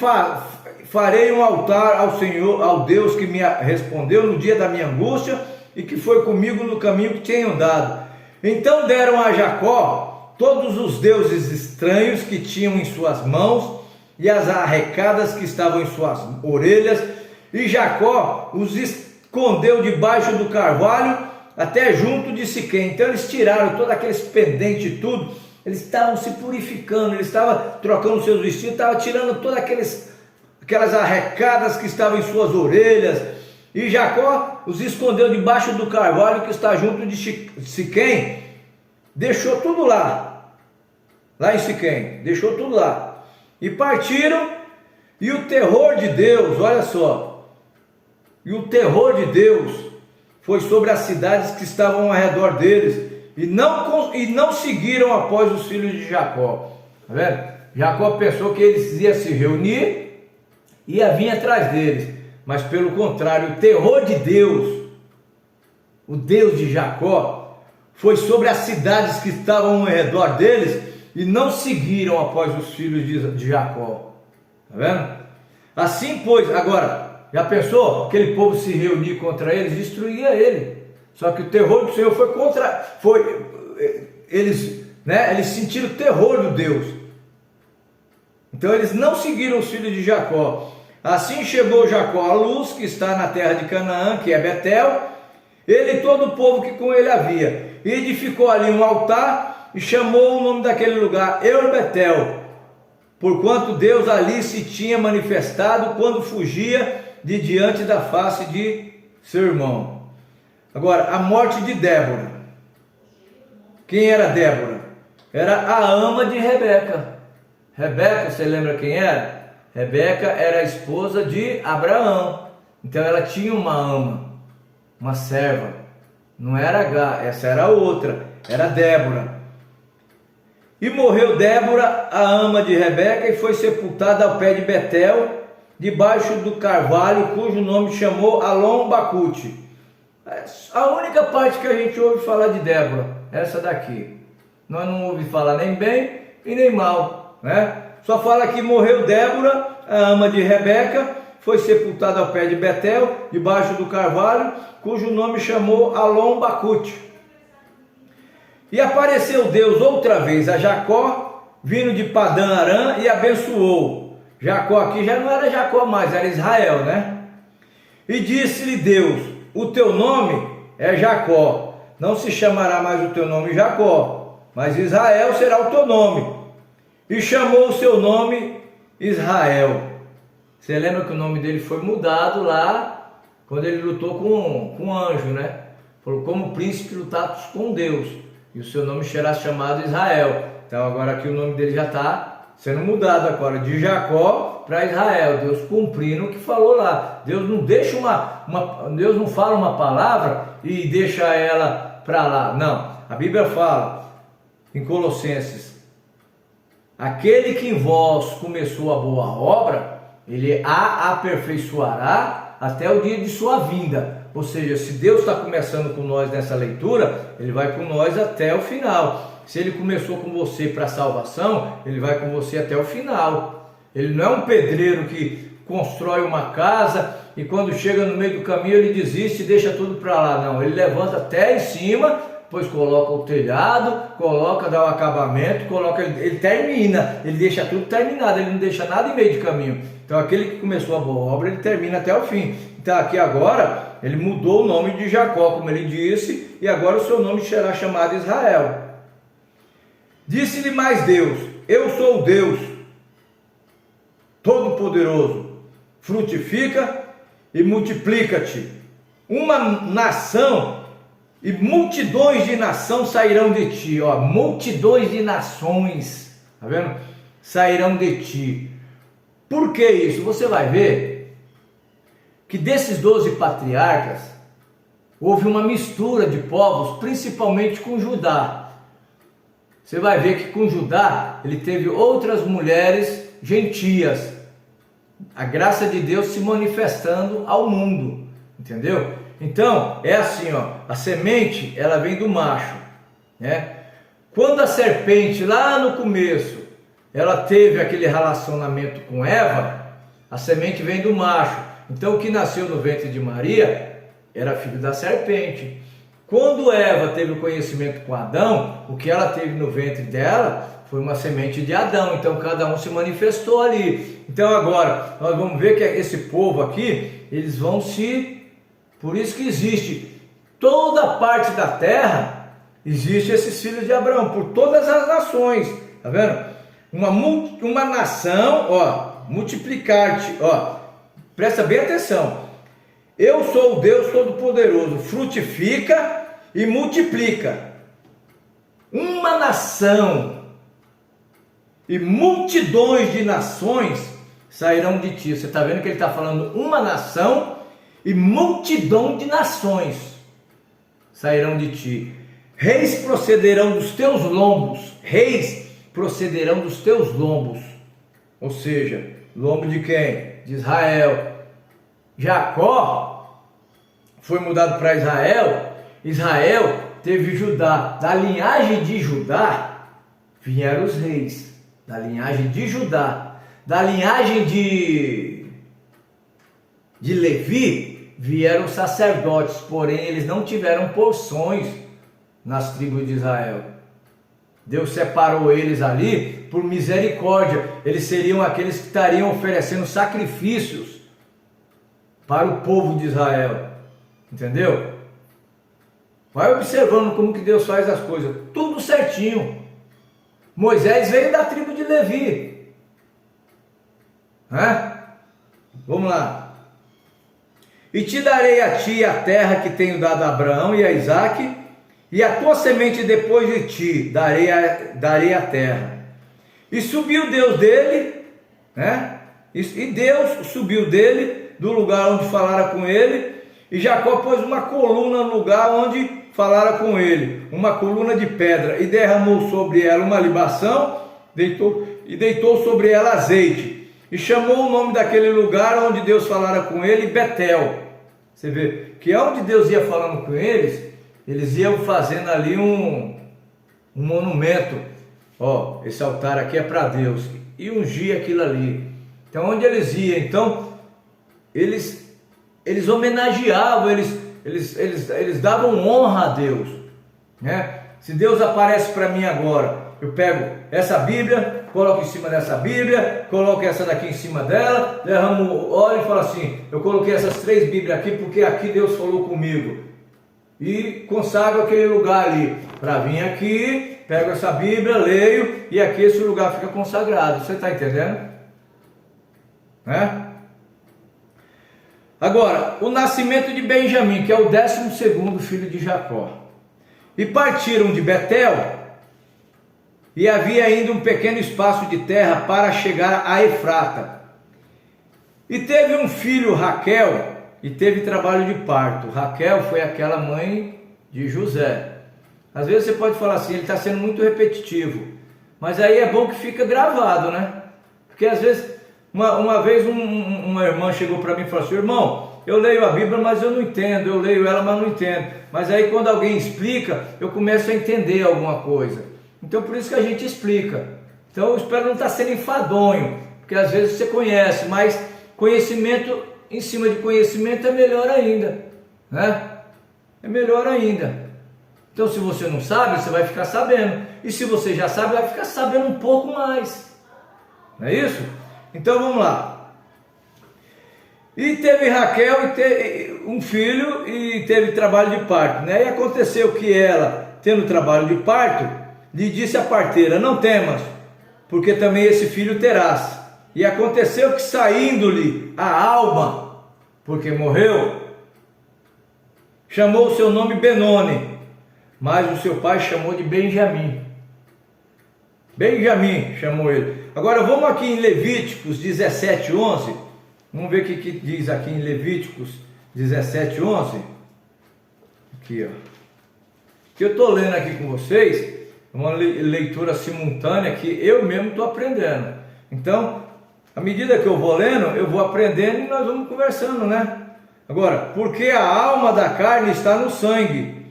farei um altar ao Senhor, ao Deus que me respondeu no dia da minha angústia, e que foi comigo no caminho que tinha andado. Então deram a Jacó todos os deuses estranhos que tinham em suas mãos, e as arrecadas que estavam em suas orelhas, e Jacó os escondeu debaixo do carvalho, até junto de Siquém. Então eles tiraram todos aqueles pendentes e tudo, eles estavam se purificando, eles estavam trocando seus vestidos, estavam tirando todas aquelas arrecadas que estavam em suas orelhas, e Jacó os escondeu debaixo do carvalho que está junto de Siquém, deixou tudo lá em Siquém, deixou tudo lá, e partiram, e o terror de Deus, olha só, e o terror de Deus foi sobre as cidades que estavam ao redor deles, e não seguiram após os filhos de Jacó. Tá vendo? Jacó pensou que eles iam se reunir e ia vir atrás deles, mas pelo contrário, o terror de Deus, o Deus de Jacó, foi sobre as cidades que estavam ao redor deles e não seguiram após os filhos de Jacó. Tá vendo? Assim, pois, agora, já pensou? Aquele povo se reunir contra eles, destruía ele. Só que o terror do Senhor eles sentiram o terror do Deus. Então eles não seguiram os filhos de Jacó. Assim chegou Jacó à luz, que está na terra de Canaã, que é Betel, ele e todo o povo que com ele havia. E edificou ali um altar e chamou o nome daquele lugar El-Betel, porquanto Deus ali se tinha manifestado quando fugia de diante da face de seu irmão. Agora, a morte de Débora. Quem era Débora? Era a ama de Rebeca. Rebeca, você lembra quem era? Rebeca era a esposa de Abraão. Então ela tinha uma ama, uma serva. Não era H, essa era a outra, era Débora. E morreu Débora, a ama de Rebeca, e foi sepultada ao pé de Betel, debaixo do carvalho, cujo nome chamou Alon-Bacute. A única parte que a gente ouve falar de Débora, essa daqui. Nós não ouvimos falar nem bem e nem mal, né? Só fala que morreu Débora, a ama de Rebeca, foi sepultada ao pé de Betel, debaixo do carvalho, cujo nome chamou Alon-Bacute. E apareceu Deus outra vez a Jacó, vindo de Padã Arã, e abençoou. Jacó aqui já não era Jacó mais, era Israel, né? E disse-lhe Deus: o teu nome é Jacó, não se chamará mais o teu nome Jacó, mas Israel será o teu nome. E chamou o seu nome Israel. Você lembra que o nome dele foi mudado lá, quando ele lutou com um anjo, né? Falou, como príncipe lutados com Deus, e o seu nome será chamado Israel. Então agora aqui o nome dele já está sendo mudado agora, de Jacó para Israel. Deus cumprindo o que falou lá. Deus não deixa Deus não fala uma palavra e deixa ela para lá. Não, a Bíblia fala em Colossenses: aquele que em vós começou a boa obra, ele a aperfeiçoará até o dia de sua vinda. Ou seja, se Deus está começando com nós nessa leitura, ele vai com nós até o final. Se ele começou com você para a salvação, ele vai com você até o final. Ele não é um pedreiro que constrói uma casa e quando chega no meio do caminho ele desiste e deixa tudo para lá. Não, ele levanta até em cima, depois coloca o telhado, dá o acabamento, ele termina, ele deixa tudo terminado, ele não deixa nada em meio de caminho. Então aquele que começou a boa obra, ele termina até o fim. Então aqui agora, ele mudou o nome de Jacó, como ele disse, e agora o seu nome será chamado Israel. Disse-lhe mais Deus: eu sou o Deus Todo-Poderoso, frutifica e multiplica-te. Uma nação e multidões de nações sairão de ti. Ó, multidões de nações, tá vendo? Sairão de ti. Por que isso? Você vai ver que desses 12 patriarcas houve uma mistura de povos, principalmente com Judá. Você vai ver que com Judá ele teve outras mulheres gentias. A graça de Deus se manifestando ao mundo, entendeu? Então é assim, ó, a semente ela vem do macho, né? Quando a serpente lá no começo ela teve aquele relacionamento com Eva, a semente vem do macho. Então o que nasceu no ventre de Maria era filho da serpente. Quando Eva teve o conhecimento com Adão, o que ela teve no ventre dela foi uma semente de Adão. Então cada um se manifestou ali. Então agora nós vamos ver que esse povo aqui, eles vão se... Por isso que existe toda parte da terra existe esses filhos de Abraão, por todas as nações, tá vendo? Uma nação, ó, multiplicar-te, ó, presta bem atenção. Eu sou o Deus Todo-Poderoso, frutifica e multiplica. Uma nação e multidões de nações sairão de ti. Você está vendo que ele está falando uma nação e multidão de nações sairão de ti. Reis procederão dos teus lombos. Reis procederão dos teus lombos. Ou seja, lombo de quem? De Israel. Jacó foi mudado para Israel. Israel teve Judá. Da linhagem de Judá vieram os reis. Da linhagem de Judá. Da linhagem de Levi vieram os sacerdotes. Porém, eles não tiveram porções nas tribos de Israel. Deus separou eles ali por misericórdia. Eles seriam aqueles que estariam oferecendo sacrifícios para o povo de Israel. Entendeu? Vai observando como que Deus faz as coisas. Tudo certinho. Moisés veio da tribo de Levi. Vamos lá. E te darei a ti a terra que tenho dado a Abraão e a Isaque, e a tua semente depois de ti darei a terra. E subiu Deus dele, e Deus subiu dele do lugar onde falara com ele, e Jacó pôs uma coluna no lugar onde falara com ele, uma coluna de pedra, e derramou sobre ela uma libação, deitou sobre ela azeite, e chamou o nome daquele lugar onde Deus falara com ele, Betel. Você vê que onde Deus ia falando com eles iam fazendo ali um monumento. Ó, esse altar aqui é para Deus, e ungir aquilo ali. Então onde eles iam, então eles homenageavam, eles davam honra a Deus, né? Se Deus aparece para mim agora, eu pego essa Bíblia, coloco em cima dessa Bíblia, coloco essa daqui em cima dela, derramo óleo e falo assim: eu coloquei essas 3 Bíblias aqui porque aqui Deus falou comigo, e consagro aquele lugar ali, para vir aqui, pego essa Bíblia, leio, e aqui esse lugar fica consagrado. Você está entendendo? Agora, o nascimento de Benjamim, que é o 12º filho de Jacó. E partiram de Betel, e havia ainda um pequeno espaço de terra para chegar a Efrata. E teve um filho, Raquel, e teve trabalho de parto. Raquel foi aquela mãe de José. Às vezes você pode falar assim, ele está sendo muito repetitivo, mas aí é bom que fica gravado, né? Porque às vezes, uma vez uma irmã chegou para mim e falou assim: irmão, eu leio a Bíblia, mas eu não entendo, eu leio ela, mas não entendo. Mas aí quando alguém explica, eu começo a entender alguma coisa. Então por isso que a gente explica. Então eu espero não estar sendo enfadonho, porque às vezes você conhece, mas conhecimento em cima de conhecimento é melhor ainda, né? É melhor ainda. Então se você não sabe, você vai ficar sabendo. E se você já sabe, vai ficar sabendo um pouco mais. Não é isso? Então vamos lá. E teve Raquel um filho e teve trabalho de parto, né? E aconteceu que ela, tendo trabalho de parto, lhe disse à parteira: não temas, porque também esse filho terás. E aconteceu que, saindo-lhe a alma, porque morreu, chamou o seu nome Benoni, mas o seu pai chamou de Benjamim. Benjamim chamou ele. Agora vamos aqui em Levíticos 17:11. Vamos ver o que diz aqui em Levíticos 17:11. Aqui, ó. Que eu estou lendo aqui com vocês, uma leitura simultânea que eu mesmo estou aprendendo. Então, à medida que eu vou lendo, eu vou aprendendo e nós vamos conversando, né? Agora, porque a alma da carne está no sangue,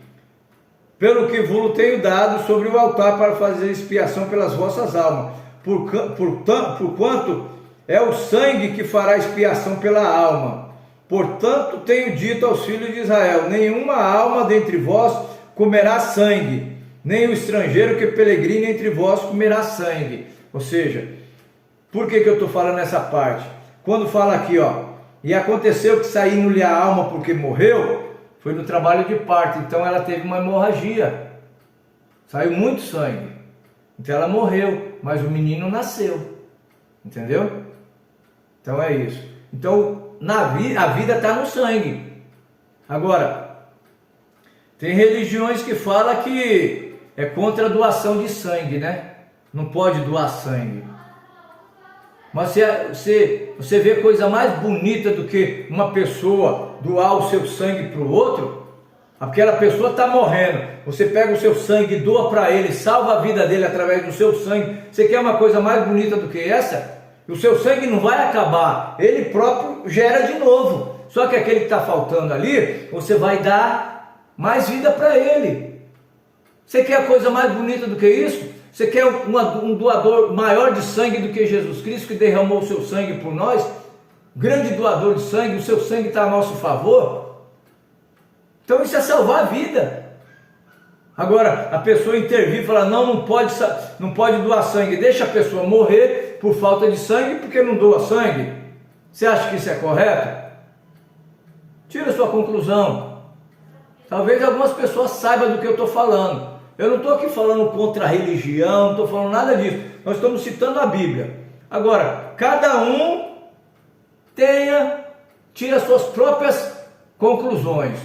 pelo que vos tenho dado sobre o altar para fazer expiação pelas vossas almas, porquanto é o sangue que fará expiação pela alma. Portanto, tenho dito aos filhos de Israel: nenhuma alma dentre vós comerá sangue, nem o estrangeiro que peregrine entre vós comerá sangue. Ou seja, por que eu estou falando essa parte? Quando fala aqui, ó, e aconteceu que saindo-lhe a alma porque morreu, foi no trabalho de parto, então ela teve uma hemorragia, saiu muito sangue, então ela morreu, mas o menino nasceu, entendeu? Então é isso. Então a vida está no sangue. Agora, tem religiões que falam que é contra a doação de sangue, né? Não pode doar sangue. Mas você vê coisa mais bonita do que uma pessoa doar o seu sangue para o outro? Aquela pessoa está morrendo, você pega o seu sangue e doa para ele, salva a vida dele através do seu sangue. Você quer uma coisa mais bonita do que essa? O seu sangue não vai acabar, ele próprio gera de novo. Só que aquele que está faltando ali, você vai dar mais vida para ele. Você quer coisa mais bonita do que isso? Você quer um doador maior de sangue do que Jesus Cristo, que derramou o seu sangue por nós? Grande doador de sangue, o seu sangue está a nosso favor? Então isso é salvar a vida. Agora, a pessoa intervir e falar, não pode doar sangue, deixa a pessoa morrer por falta de sangue, porque não doa sangue. Você acha que isso é correto? Tira a sua conclusão. Talvez algumas pessoas saibam do que eu estou falando. Eu não estou aqui falando contra a religião, não estou falando nada disso. Nós estamos citando a Bíblia. Agora, cada um tira suas próprias conclusões.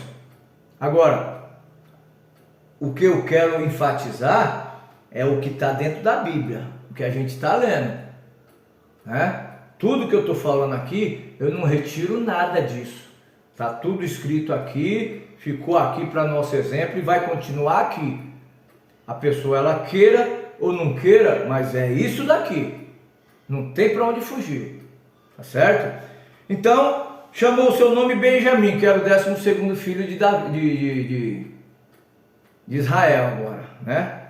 Agora, o que eu quero enfatizar é o que está dentro da Bíblia, o que a gente está lendo, né? Tudo que eu estou falando aqui, eu não retiro nada disso. Está tudo escrito aqui, ficou aqui para nosso exemplo e vai continuar aqui. A pessoa, ela queira ou não queira, mas é isso daqui. Não tem para onde fugir, tá certo? Então, chamou o seu nome Benjamim, que era o 12º filho de Israel agora, né?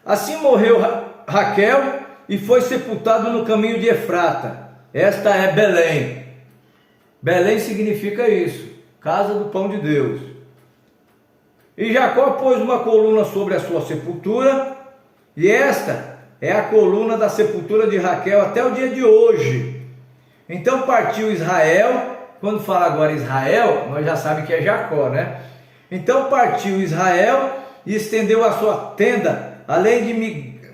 Assim morreu Raquel e foi sepultado no caminho de Efrata. Esta é Belém. Belém significa isso, casa do pão de Deus. E Jacó pôs uma coluna sobre a sua sepultura, e esta é a coluna da sepultura de Raquel até o dia de hoje. Então partiu Israel. Quando fala agora Israel, nós já sabemos que é Jacó, né? Então partiu Israel e estendeu a sua tenda além de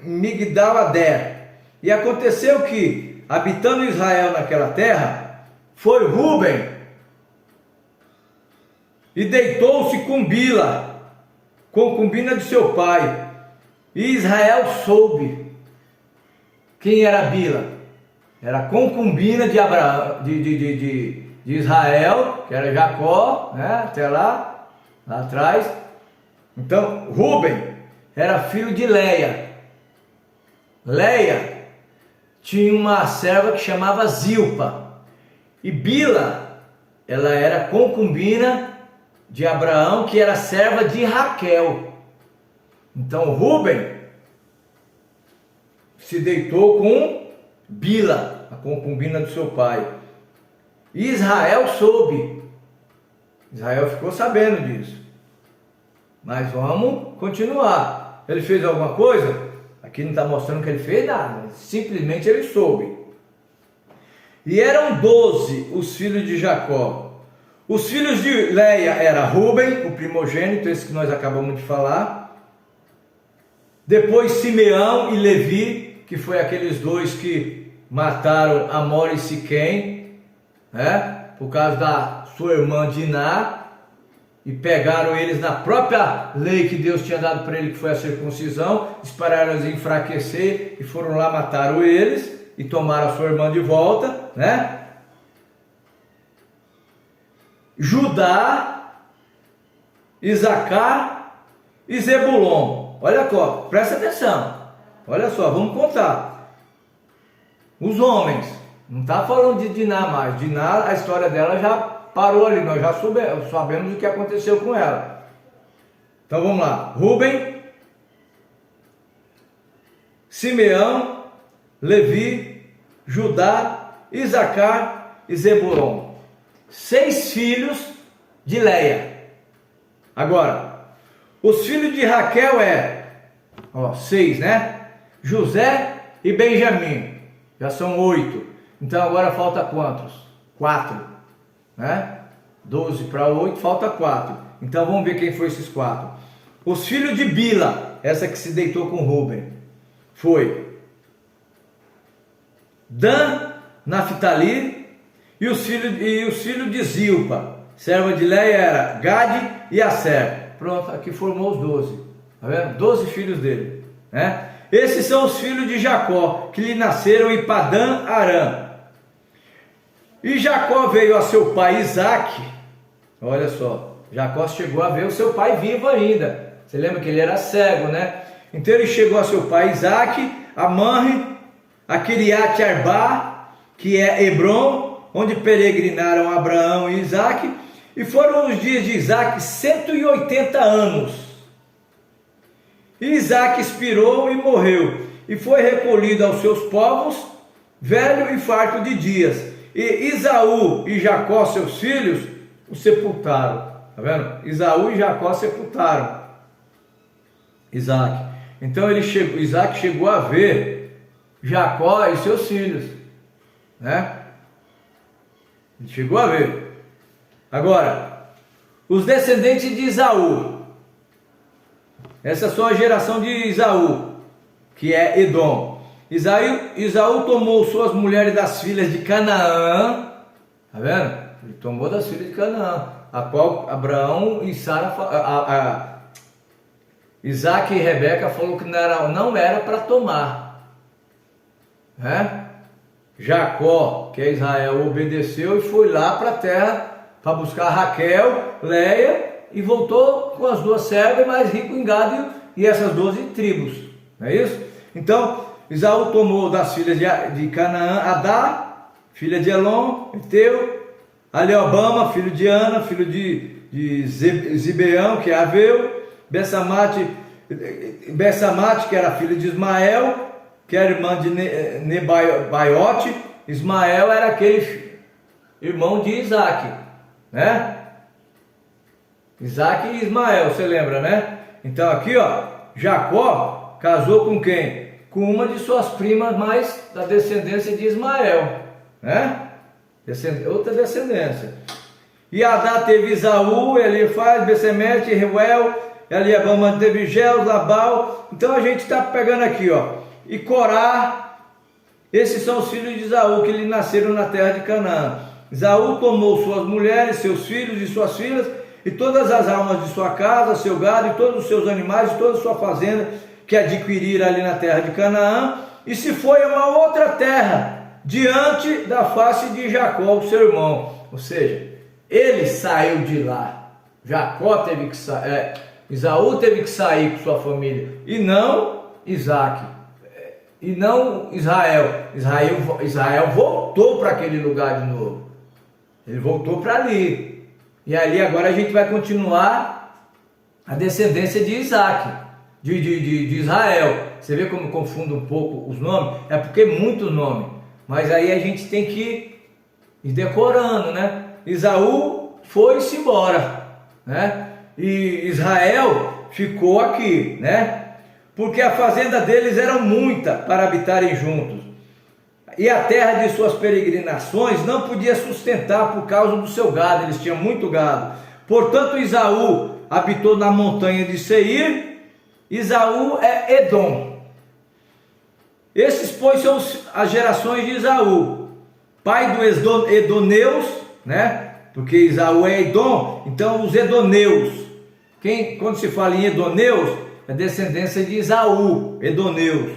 Migdal-Ader. E aconteceu que, habitando Israel naquela terra, foi Rúben e deitou-se com Bila, concubina de seu pai. E Israel soube. Quem era Bila? Era a concubina de Abraão, de Israel, que era Jacó, né? Até lá atrás. Então, Rúben era filho de Leia. Leia tinha uma serva que chamava Zilpa. E Bila, ela era concubina de Abraão, que era serva de Raquel. Então, Rúben se deitou com Bila, a concubina do seu pai. E Israel soube. Israel ficou sabendo disso. Mas vamos continuar. Ele fez alguma coisa? Aqui não está mostrando que ele fez nada. Simplesmente ele soube. E eram 12 os filhos de Jacó. Os filhos de Leia era Rúben, o primogênito, esse que nós acabamos de falar. Depois Simeão e Levi, que foi aqueles dois que mataram Amor e Siquém, né? Por causa da sua irmã Diná. E pegaram eles na própria lei que Deus tinha dado para ele, que foi a circuncisão. Esperaram eles enfraquecer e foram lá, mataram eles e tomaram a sua irmã de volta, né? Judá, Isacar e Zebulon. Olha só, presta atenção. Olha só, vamos contar. Os homens, não está falando de Diná mais. Diná, a história dela já parou ali, nós já sabemos o que aconteceu com ela. Então vamos lá. Rúben, Simeão, Levi, Judá, Isacar e Zebulon. 6 filhos de Leia. Agora, os filhos de Raquel 6, né? José e Benjamim. Já são 8. Então agora falta quantos? 4. Né? 12 para 8, falta 4. Então vamos ver quem foi esses 4. Os filhos de Bila, essa que se deitou com Rúben, foi Dan, Naftali, e os filhos de Zilpa, serva de Leia, era Gade e Aser. Pronto, aqui formou os 12. Tá vendo? 12 filhos dele, né? Esses são os filhos de Jacó, que lhe nasceram em Padã Arã. E Jacó veio a seu pai Isaque. Olha só, Jacó chegou a ver o seu pai vivo ainda. Você lembra que ele era cego, né? Então ele chegou a seu pai Isaque, a Manre, a Kiriat Arba, que é Hebron, onde peregrinaram Abraão e Isaque. E foram os dias de Isaque 180 anos. E Isaque expirou e morreu, e foi recolhido aos seus povos, velho e farto de dias. E Esaú e Jacó, seus filhos, o sepultaram. Tá vendo? Esaú e Jacó sepultaram Isaque. Então Isaque chegou a ver Jacó e seus filhos, né? Ele chegou a ver. Agora, os descendentes de Esaú. Essa são a geração de Esaú, que é Edom. Esaú tomou suas mulheres das filhas de Canaã. Tá vendo? Ele tomou das filhas de Canaã, a qual Abraão e Sara, Isaac e Rebeca falou que não era para tomar, né? Jacó, que é Israel, obedeceu e foi lá para a terra para buscar Raquel, Leia, e voltou com as 2 servas, mais rico em gado e essas 12 tribos, não é isso? Então Esaú tomou das filhas de Canaã Adá, filha de Elon, Eteu, Aleobama, filho de Ana, filho de Zibeão, que é Aveu, Bessamate, que era filho de Ismael, que era irmã de Nebaiote. Ismael era aquele irmão de Isaque, né? Isaque e Ismael, você lembra, né? Então aqui, ó, Jacó casou com quem? Com uma de suas primas, mais da descendência de Ismael, né? Outra descendência. E Adá teve Esaú, Elifaz, Bessemete, Reuel, Eliabama teve Gel, Labal. Então a gente está pegando aqui, ó. E Corá, esses são os filhos de Esaú que lhe nasceram na terra de Canaã. Esaú tomou suas mulheres, seus filhos e suas filhas, e todas as almas de sua casa, seu gado, e todos os seus animais, e toda a sua fazenda, que adquirira ali na terra de Canaã, e se foi a uma outra terra, diante da face de Jacó, seu irmão. Ou seja, ele saiu de lá. Jacó teve que sair, Esaú teve que sair com sua família, e não Isaque, e não Israel. Israel voltou para aquele lugar de novo. Ele voltou para ali. E ali agora a gente vai continuar a descendência de Isaque, de Israel. Você vê como confundo um pouco os nomes? É porque é muito nome. Mas aí a gente tem que ir decorando, né? Esaú foi-se embora, né? E Israel ficou aqui, né? Porque a fazenda deles era muita para habitarem juntos. E a terra de suas peregrinações não podia sustentar por causa do seu gado, eles tinham muito gado. Portanto, Esaú habitou na montanha de Seir. Esaú é Edom. Esses, pois, são as gerações de Esaú, pai do Edoneus, né? Porque Esaú é Edom, então os Edoneus. Quando se fala em Edoneus, é descendência de Esaú, Edoneus.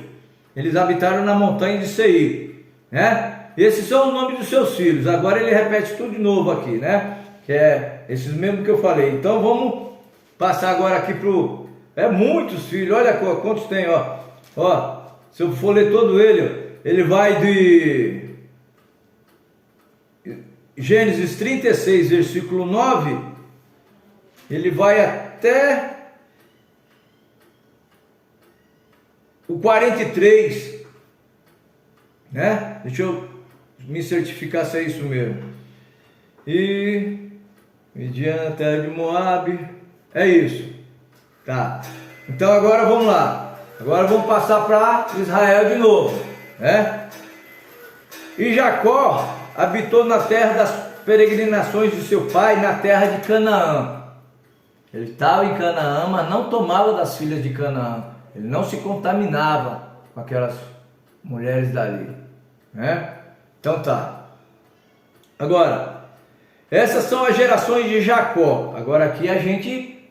Eles habitaram na montanha de Seir, né? Esses são os nomes dos seus filhos. Agora ele repete tudo de novo aqui, né? Que é esses mesmos que eu falei. Então vamos passar agora aqui pro... É muitos filhos, olha quantos tem, ó. Ó, se eu for ler todo ele vai de Gênesis 36, versículo 9, ele vai até o 43, né? Deixa eu me certificar se é isso mesmo. E Midian, terra de Moabe, é isso, tá? Então agora vamos lá. Agora vamos passar para Israel de novo, né? E Jacó habitou na terra peregrinações de seu pai na terra de Canaã. Ele estava em Canaã, mas não tomava das filhas de Canaã. Ele não se contaminava com aquelas mulheres dali, né? Então tá. Agora, essas são as gerações de Jacó. Agora aqui a gente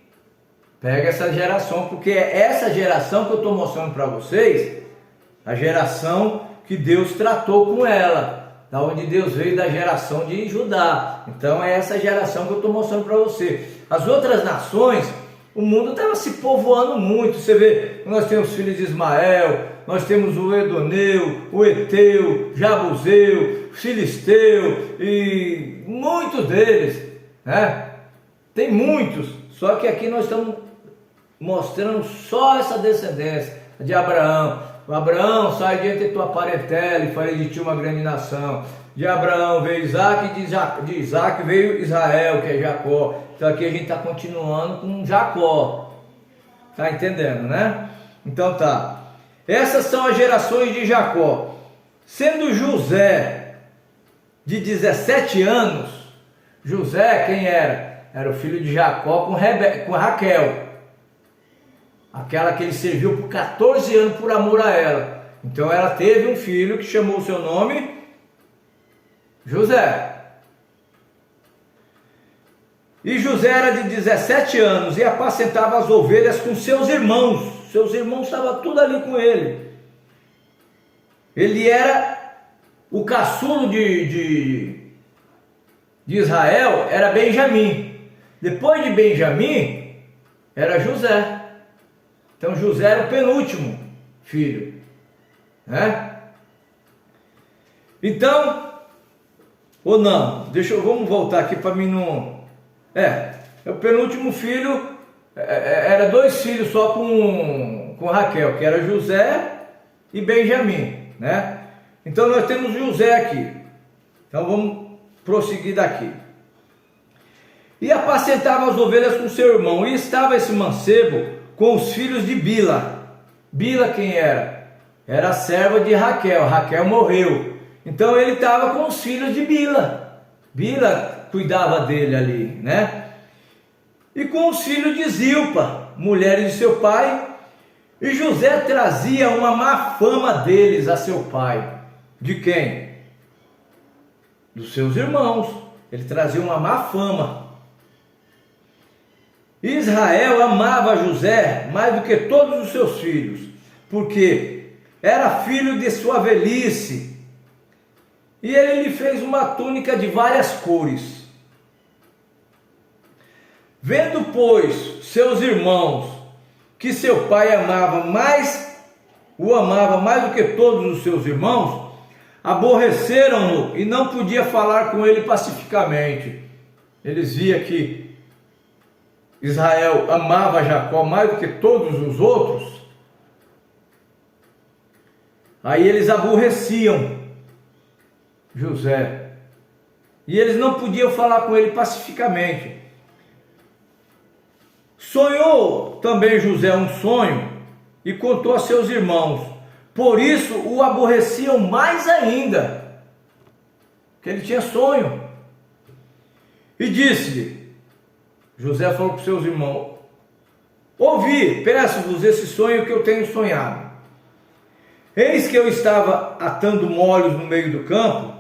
pega essa geração, porque é essa geração que eu estou mostrando para vocês, a geração que Deus tratou com ela, da onde Deus veio da geração de Judá. Então é essa geração que eu estou mostrando para você. As outras nações, o mundo estava se povoando muito. Você vê, nós temos filhos de Ismael, nós temos o Edoneu, o Eteu, Jabuseu, Filisteu e muitos deles, né? Tem muitos, só que aqui nós estamos mostrando só essa descendência de Abraão. Abraão, sai de entre tua parentela e farei de ti uma grande nação. De Abraão veio Isaac, de Isaac veio Israel, que é Jacó. Então aqui a gente está continuando com Jacó. Tá entendendo, né? Então tá. Essas são as gerações de Jacó. Sendo José de 17 anos, José quem era? Era o filho de Jacó com Raquel. Aquela que ele serviu por 14 anos por amor a ela. Então ela teve um filho que chamou o seu nome José. E José era de 17 anos e apacentava as ovelhas com seus irmãos. Seus irmãos estavam tudo ali com ele. Ele era o caçulo de Israel, era Benjamim. Depois de Benjamim, era José. Então José era o penúltimo filho, né? Então, ou não, vamos voltar aqui para mim não... o penúltimo filho, era 2 filhos só com Raquel, que era José e Benjamim, né? Então nós temos José aqui. Então vamos prosseguir daqui. E apacentava as ovelhas com seu irmão, e estava esse mancebo com os filhos de Bila. Bila quem era? Era a serva de Raquel. Raquel morreu. Então ele estava com os filhos de Bila. Bila cuidava dele ali, né? E com os filhos de Zilpa, mulheres de seu pai. E José trazia uma má fama deles a seu pai. De quem? Dos seus irmãos. Ele trazia uma má fama. Israel amava José mais do que todos os seus filhos, porque era filho de sua velhice, e ele lhe fez uma túnica de várias cores. Vendo, pois, seus irmãos que seu pai o amava mais do que todos os seus irmãos, aborreceram-no e não podia falar com ele pacificamente. Eles viam que Israel amava Jacó mais do que todos os outros. Aí eles aborreciam José. E eles não podiam falar com ele pacificamente. Sonhou também José um sonho e contou a seus irmãos. Por isso o aborreciam mais ainda, que ele tinha sonho. E disse-lhe, José falou para os seus irmãos: ouvi, peço-vos esse sonho que eu tenho sonhado. Eis que eu estava atando molhos no meio do campo,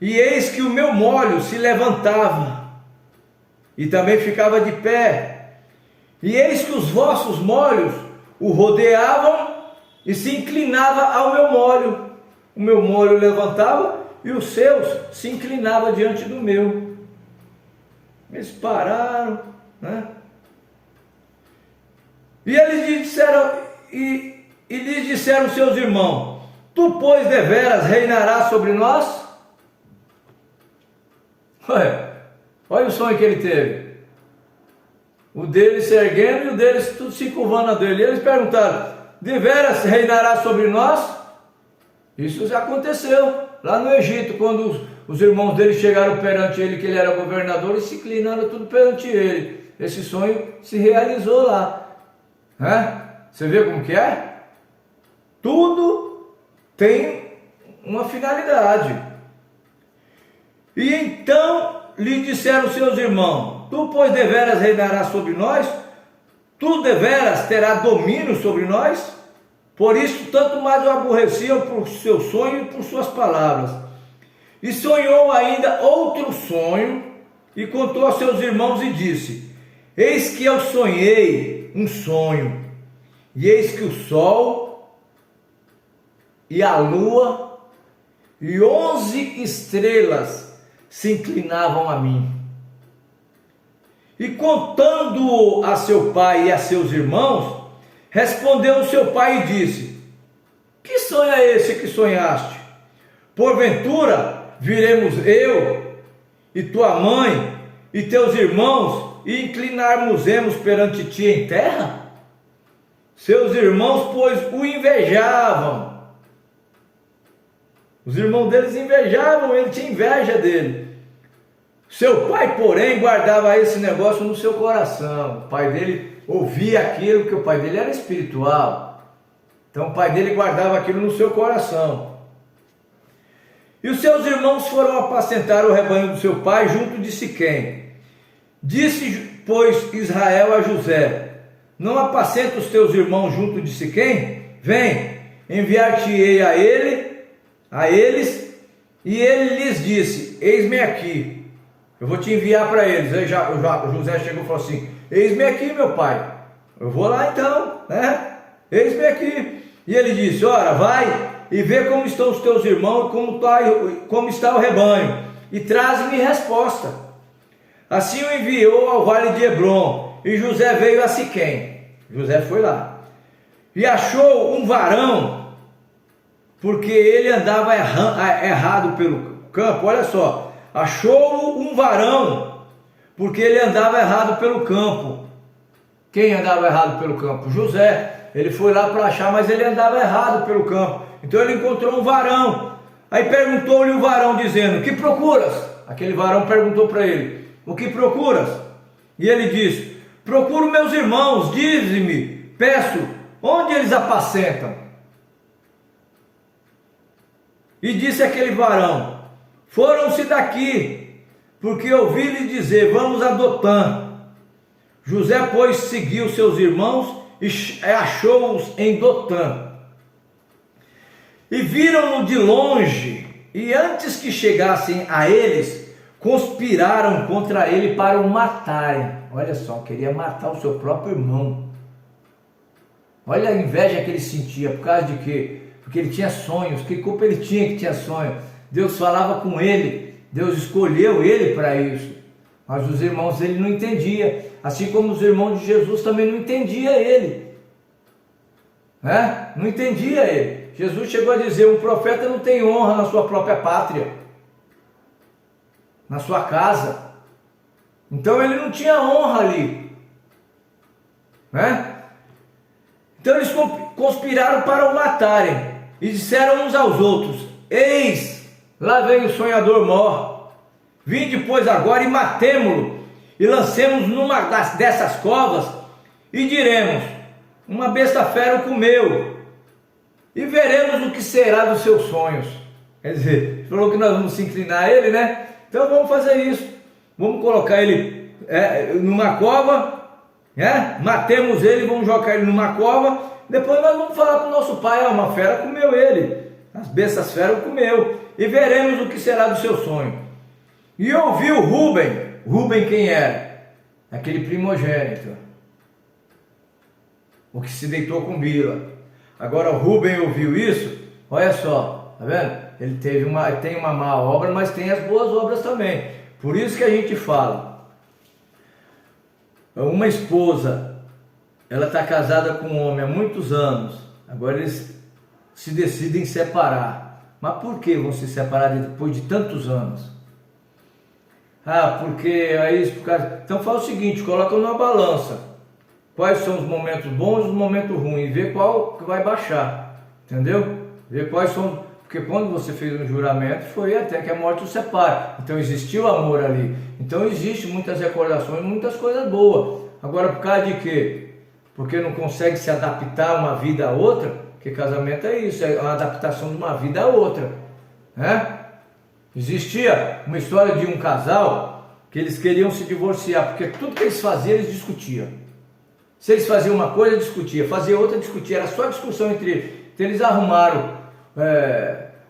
e eis que o meu molho se levantava, e também ficava de pé, e eis que os vossos molhos o rodeavam, e se inclinava ao meu molho. O meu molho levantava, e os seus se inclinavam diante do meu. Eles pararam, né? E eles lhe disseram, e lhes disseram seus irmãos: tu, pois, deveras reinarás sobre nós? Olha o sonho que ele teve. O deles se erguendo e o deles tudo se curvando a dele. E eles perguntaram: deveras reinarás sobre nós? Isso já aconteceu lá no Egito, quando os irmãos dele chegaram perante ele, que ele era governador, e se inclinaram tudo perante ele. Esse sonho se realizou lá, né? Você vê como que é? Tudo tem uma finalidade. E então lhe disseram seus irmãos: tu, pois, deveras reinarás sobre nós? Tu deveras terás domínio sobre nós? Por isso, tanto mais o aborreciam por seu sonho e por suas palavras. E sonhou ainda outro sonho, e contou a seus irmãos e disse: eis que eu sonhei um sonho, e eis que o sol e a lua e 11 estrelas se inclinavam a mim. E contando a seu pai e a seus irmãos, respondeu seu pai e disse: que sonho é esse que sonhaste? Porventura viremos eu e tua mãe e teus irmãos e inclinarmos-emos perante ti em terra? Seus irmãos, pois, o invejavam. Os irmãos deles invejavam, ele tinha inveja dele. Seu pai, porém, guardava esse negócio no seu coração. O pai dele ouvia aquilo, porque o pai dele era espiritual. Então o pai dele guardava aquilo no seu coração. E os seus irmãos foram apacentar o rebanho do seu pai junto de Siquém. Disse, pois, Israel a José: não apacenta os teus irmãos junto de Siquém? Vem, enviar-te-ei a eles. E ele lhes disse: eis-me aqui, eu vou te enviar para eles. Aí José chegou e falou assim: eis-me aqui, meu pai, eu vou lá então, né? Eis-me aqui. E ele disse: ora, vai e vê como estão os teus irmãos, como está o rebanho, e traze-me resposta. Assim o enviou ao vale de Hebrom, e José veio a Siquém. José foi lá e achou um varão, porque ele andava errado pelo campo. Olha só, achou um varão, porque ele andava errado pelo campo. Quem andava errado pelo campo? José. Ele foi lá para achar, mas ele andava errado pelo campo. Então ele encontrou um varão. Aí perguntou-lhe o varão, dizendo: que procuras? Aquele varão perguntou para ele: o que procuras? E ele disse: procuro meus irmãos, dize-me, peço, onde eles apacentam? E disse aquele varão: foram-se daqui, porque ouvi-lhe dizer: vamos a Dotã. José, pois, seguiu seus irmãos e achou-os em Dotã. E viram-no de longe, e antes que chegassem a eles, conspiraram contra ele para o matarem. Olha só, queria matar o seu próprio irmão. Olha a inveja que ele sentia, por causa de quê? Porque ele tinha sonhos. Que culpa ele tinha que tinha sonho? Deus falava com ele, Deus escolheu ele para isso. Mas os irmãos dele não entendiam, assim como os irmãos de Jesus também não entendiam ele. Não entendia ele. Jesus chegou a dizer: um profeta não tem honra na sua própria pátria, na sua casa. Então ele não tinha honra ali, Então eles conspiraram para o matarem e disseram uns aos outros: eis, lá vem o sonhador mor. Vinde, pois, agora e matemo-lo e lancemos numa dessas covas e diremos: uma besta fera o comeu, e veremos o que será dos seus sonhos. Quer dizer, falou que nós vamos se inclinar a ele, né? Então vamos fazer isso. Vamos colocar ele numa cova, matemos ele, vamos jogar ele numa cova. Depois nós vamos falar para o nosso pai: uma fera comeu ele, as bestas feras o comeu, e veremos o que será do seu sonho. E ouviu Rúben. Rúben quem era? Aquele primogênito, o que se deitou com Bila. Agora o Rúben ouviu isso. Olha só, tá vendo? Ele tem uma má obra, mas tem as boas obras também. Por isso que a gente fala, uma esposa, ela está casada com um homem há muitos anos, agora eles se decidem separar. Mas por que vão se separar depois de tantos anos? Porque é isso, por causa... Então fala o seguinte: coloca numa balança quais são os momentos bons e os momentos ruins, e vê qual que vai baixar, entendeu? Vê quais são, porque quando você fez um juramento foi até que a morte o separe, então existiu amor ali, então existe muitas recordações, muitas coisas boas. Agora por causa de quê? Porque não consegue se adaptar uma vida a outra, porque casamento é isso, é uma adaptação de uma vida a outra, Existia uma história de um casal que eles queriam se divorciar, porque tudo que eles faziam, eles discutiam. Se eles faziam uma coisa, discutia, fazia outra, discutia, era só discussão entre eles. Então eles arrumaram,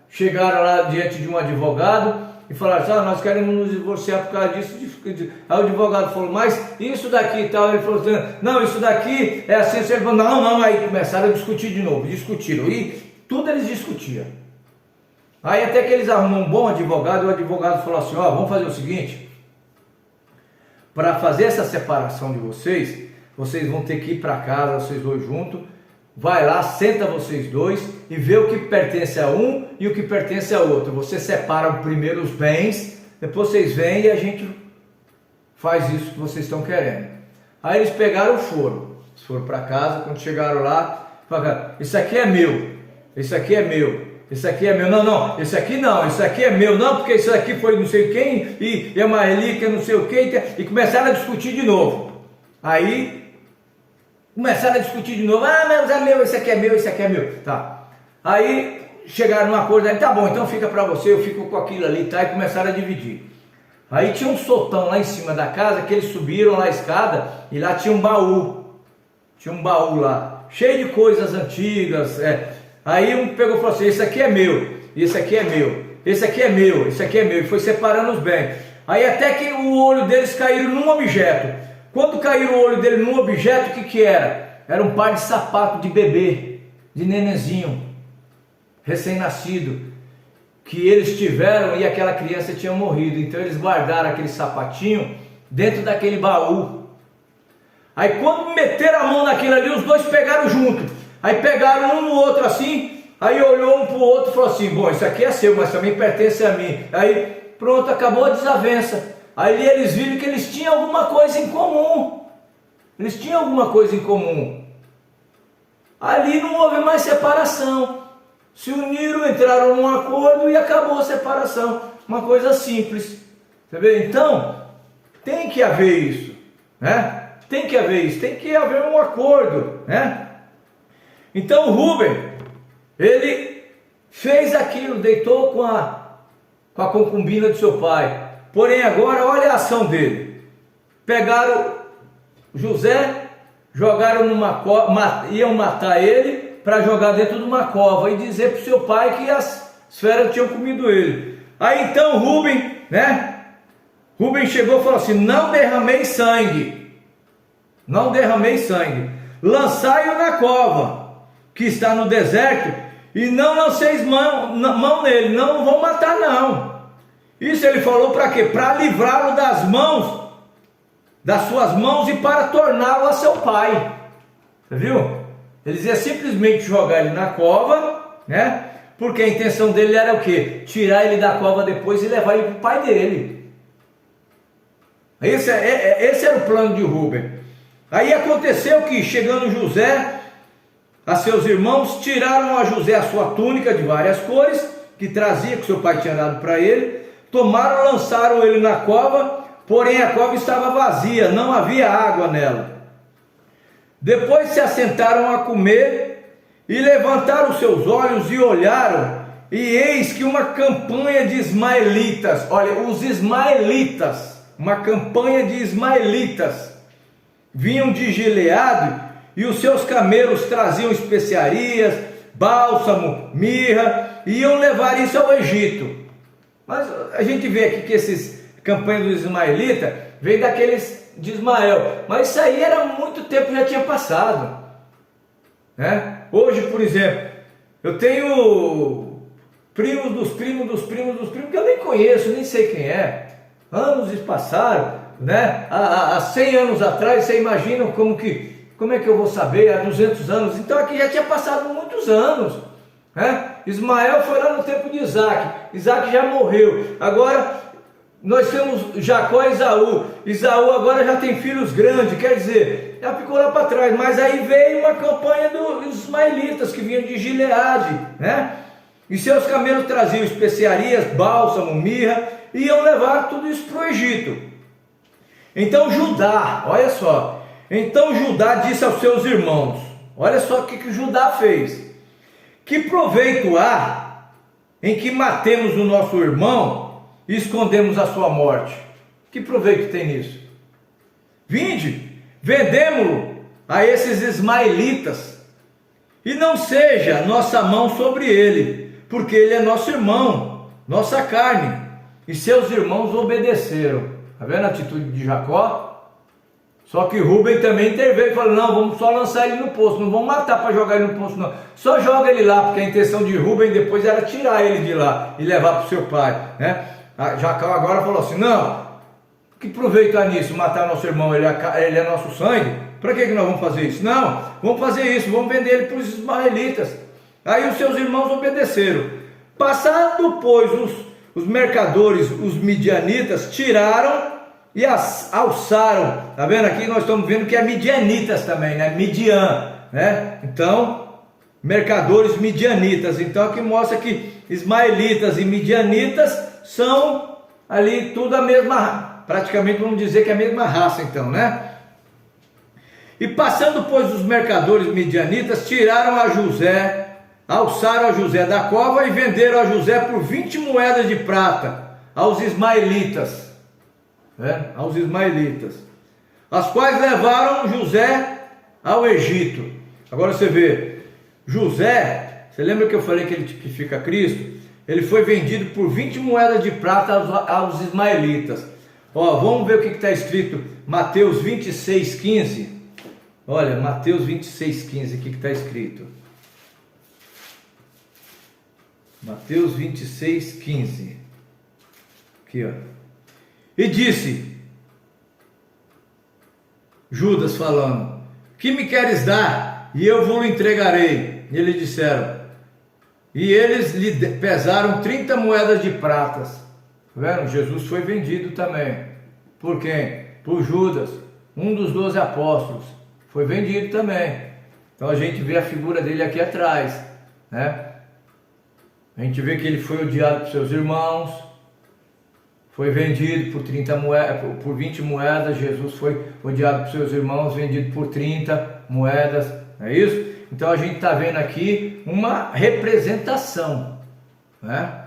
chegaram lá diante de um advogado e falaram assim, nós queremos nos divorciar por causa disso. Aí o advogado falou, mas isso daqui e tal, ele falou assim, não, isso daqui é assim, ele falou, não, aí começaram a discutir de novo, discutiram, e tudo eles discutiam. Aí até que eles arrumam um bom advogado, e o advogado falou assim, vamos fazer o seguinte, para fazer essa separação de vocês vão ter que ir para casa, vocês dois juntos, vai lá, senta vocês dois e vê o que pertence a um e o que pertence a outro. Você separa primeiro os bens, depois vocês vêm e a gente faz isso que vocês estão querendo. Aí eles pegaram e foram para casa. Quando chegaram lá, falaram, isso aqui é meu, isso aqui é meu, isso aqui é meu, não, isso aqui não, isso aqui é meu, não, porque isso aqui foi não sei quem, e é uma relíquia, não sei o que, e começaram a discutir de novo. Aí começaram a discutir de novo, mas é meu, esse aqui é meu, esse aqui é meu, tá. Aí chegaram num acordo, aí tá bom, então fica para você, eu fico com aquilo ali, tá, e começaram a dividir. Aí tinha um sotão lá em cima da casa, que eles subiram lá a escada, e lá tinha um baú lá, cheio de coisas antigas, Aí um pegou e falou assim, esse aqui é meu, esse aqui é meu, esse aqui é meu, esse aqui é meu, e foi separando os bens. Aí até que o olho deles caíram num objeto. Quando caiu o olho dele num objeto, o que era? Era um par de sapato de bebê, de nenenzinho, recém-nascido, que eles tiveram e aquela criança tinha morrido. Então eles guardaram aquele sapatinho dentro daquele baú. Aí quando meteram a mão naquilo ali, os dois pegaram junto. Aí pegaram um no outro assim, aí olhou um para o outro e falou assim, bom, isso aqui é seu, mas também pertence a mim. Aí pronto, acabou a desavença. Aí eles viram que eles tinham alguma coisa em comum. Eles tinham alguma coisa em comum. Ali não houve mais separação. Se uniram, entraram num acordo e acabou a separação. Uma coisa simples. Você vê? Então, tem que haver isso, né? Tem que haver isso, tem que haver um acordo, né? Então o Rúben, ele fez aquilo, deitou com a concubina de seu pai. Porém agora, olha a ação dele. Pegaram José, jogaram numa cova, iam matar ele para jogar dentro de uma cova e dizer para o seu pai que as feras tinham comido ele. Aí então Rúben, né? Rúben chegou e falou assim, não derramei sangue, lançai-o na cova, que está no deserto, e não lanceis mão nele, não vão matar não. Isso ele falou para quê? Para livrá-lo das suas mãos e para torná-lo a seu pai. Você viu? Eles iam simplesmente jogar ele na cova, né? Porque a intenção dele era o quê? Tirar ele da cova depois e levar ele para o pai dele. Esse era o plano de Rúben. Aí aconteceu que, chegando José a seus irmãos, tiraram a José a sua túnica de várias cores, que trazia, que seu pai tinha dado para ele, tomaram, lançaram ele na cova, porém a cova estava vazia, não havia água nela. Depois se assentaram a comer e levantaram seus olhos e olharam, e eis que uma campanha de ismaelitas, olha, os ismaelitas, uma campanha de ismaelitas, vinham de Gileade, e os seus camelos traziam especiarias, bálsamo, mirra, e iam levar isso ao Egito. Mas a gente vê aqui que esses campanhas dos ismaelitas veio daqueles de Ismael, mas isso aí era muito tempo, já tinha passado, né? Hoje, por exemplo, eu tenho primos dos primos que eu nem conheço, nem sei quem é. Anos se passaram, né? Há 100 anos atrás, você imagina como é que eu vou saber? Há 200 anos. Então aqui já tinha passado muitos anos, né? Ismael foi lá no tempo de Isaac. Isaac já morreu. Agora nós temos Jacó e Esaú. Esaú agora já tem filhos grandes, quer dizer, já ficou lá para trás. Mas aí veio uma campanha dos ismaelitas que vinham de Gileade, né? E seus camelos traziam especiarias, bálsamo, mirra, e iam levar tudo isso para o Egito. Então Judá, olha só, então Judá disse aos seus irmãos, olha só o que Judá fez: que proveito há em que matemos o nosso irmão e escondemos a sua morte. Que proveito tem nisso? Vinde, vendemo-lo a esses ismaelitas, e não seja nossa mão sobre ele, porque ele é nosso irmão, nossa carne. E seus irmãos obedeceram. Está vendo a atitude de Jacó? Só que Rúben também interveio e falou: não, vamos só lançar ele no poço, não vamos matar para jogar ele no poço não, só joga ele lá, porque a intenção de Rúben depois era tirar ele de lá e levar para o seu pai, né? Jacó agora falou assim: não, que proveito há nisso, matar nosso irmão, ele é nosso sangue, para que nós vamos fazer isso? Não, vamos fazer isso, vamos vender ele para os ismaelitas. Aí os seus irmãos obedeceram. Passado, pois, os mercadores, os midianitas, tiraram e alçaram. Tá vendo aqui? Nós estamos vendo que é midianitas também, né? Midian, né? Então, mercadores midianitas. Então aqui mostra que ismaelitas e midianitas são ali tudo a mesma, praticamente vamos dizer que é a mesma raça, então, né? E passando, pois, os mercadores midianitas, tiraram a José, alçaram a José da cova e venderam a José por 20 moedas de prata aos ismaelitas. Aos ismaelitas, as quais levaram José ao Egito. Agora você vê, José, você lembra que eu falei que ele tipifica Cristo? Ele foi vendido por 20 moedas de prata aos ismaelitas. Ó, vamos ver o que está escrito, Mateus 26,15. Olha, Mateus 26,15, o que está escrito? Mateus 26,15. Aqui, ó. E disse, Judas falando: que me queres dar? E eu vou entregarei. E eles disseram, e eles lhe pesaram 30 moedas de pratas. Tá vendo? Jesus foi vendido também. Por quem? Por Judas, um dos 12 apóstolos. Foi vendido também. Então a gente vê a figura dele aqui atrás, né? A gente vê que ele foi odiado por seus irmãos. Foi vendido por 30 moedas, por 20 moedas. Jesus foi odiado por seus irmãos, vendido por 30 moedas. É isso? Então a gente está vendo aqui uma representação, né?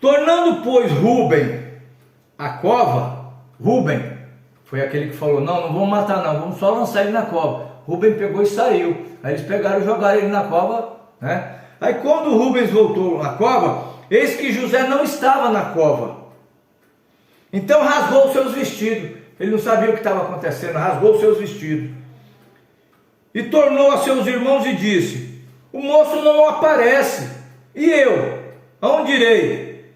Tornando, pois, Rúben a cova, Rúben foi aquele que falou: não vamos matar não, vamos só lançar ele na cova. Rúben pegou e saiu. Aí eles pegaram e jogaram ele na cova, né? Aí quando Rubens voltou na cova, eis que José não estava na cova. Então rasgou os seus vestidos. Ele não sabia o que estava acontecendo, rasgou os seus vestidos. E tornou a seus irmãos e disse: o moço não aparece. E eu? Aonde irei?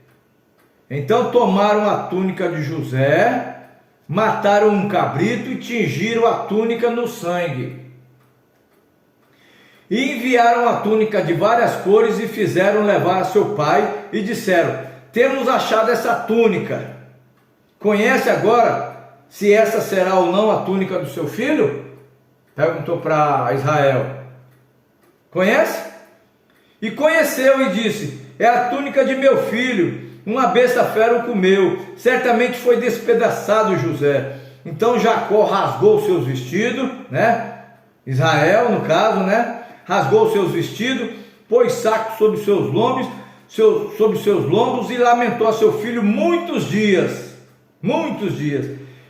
Então tomaram a túnica de José, mataram um cabrito e tingiram a túnica no sangue. E enviaram a túnica de várias cores e fizeram levar a seu pai e disseram: temos achado essa túnica. Conhece agora se essa será ou não a túnica do seu filho? Perguntou para Israel. Conhece? E conheceu e disse: é a túnica de meu filho, uma besta fera o comeu, certamente foi despedaçado José. Então Jacó rasgou seus vestidos, né? Israel no caso, né? Rasgou seus vestidos, pôs saco sobre seus lombos, e lamentou a seu filho muitos dias.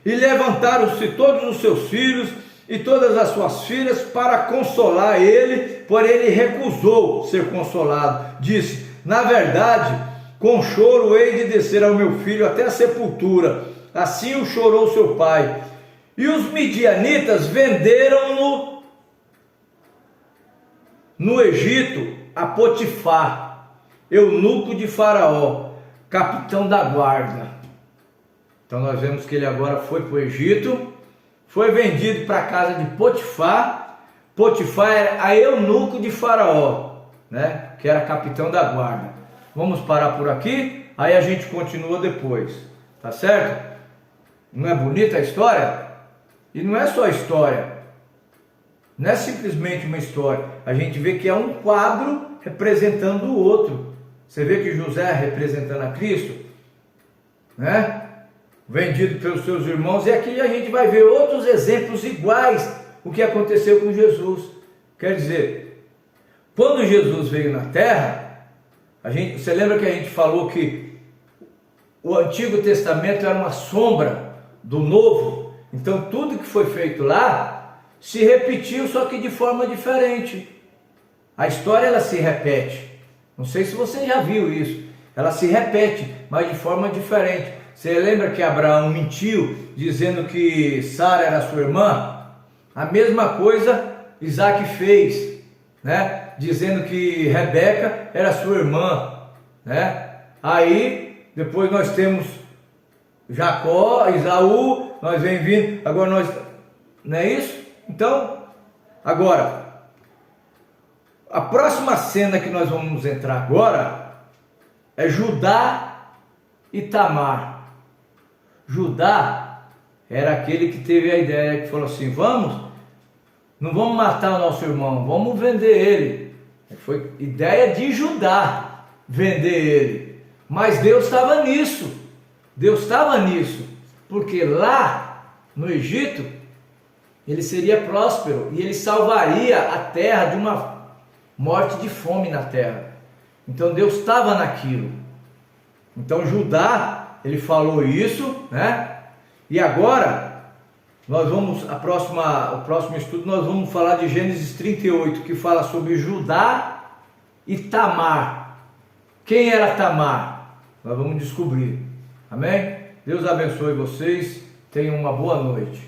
E levantaram-se todos os seus filhos e todas as suas filhas para consolar ele, porém ele recusou ser consolado. Disse: na verdade, com choro hei de descer ao meu filho até a sepultura. Assim o chorou seu pai. E os midianitas venderam-no no Egito a Potifar, eunuco de Faraó, capitão da guarda. Então nós vemos que ele agora foi para o Egito, foi vendido para a casa de Potifar. Potifar era a eunuco de Faraó, né? Que era capitão da guarda. Vamos parar por aqui, aí a gente continua depois, tá certo? Não é bonita a história? E não é só história. Não é simplesmente uma história, a gente vê que é um quadro representando o outro. Você vê que José representando a Cristo, né? Vendido pelos seus irmãos, e aqui a gente vai ver outros exemplos iguais o que aconteceu com Jesus. Quer dizer, quando Jesus veio na terra, você lembra que a gente falou que o Antigo Testamento era uma sombra do Novo, então tudo que foi feito lá se repetiu, só que de forma diferente. A história ela se repete. Não sei se você já viu isso. Ela se repete, mas de forma diferente. Você lembra que Abraão mentiu, dizendo que Sara era sua irmã? A mesma coisa Isaac fez, né? Dizendo que Rebeca era sua irmã, né? Aí, depois nós temos Jacó, Esaú, nós vem vindo, agora nós, não é isso? Então, agora, a próxima cena que nós vamos entrar agora é Judá e Tamar. Judá era aquele que teve a ideia, que falou assim, não vamos matar o nosso irmão, vamos vender ele. Foi ideia de Judá vender ele. Mas Deus estava nisso. Deus estava nisso. Porque lá no Egito, ele seria próspero e ele salvaria a terra de uma morte de fome na terra. Então Deus estava naquilo. Então Judá, ele falou isso, né? E agora o próximo estudo nós vamos falar de Gênesis 38, que fala sobre Judá e Tamar. Quem era Tamar? Nós vamos descobrir. Amém? Deus abençoe vocês. Tenham uma boa noite.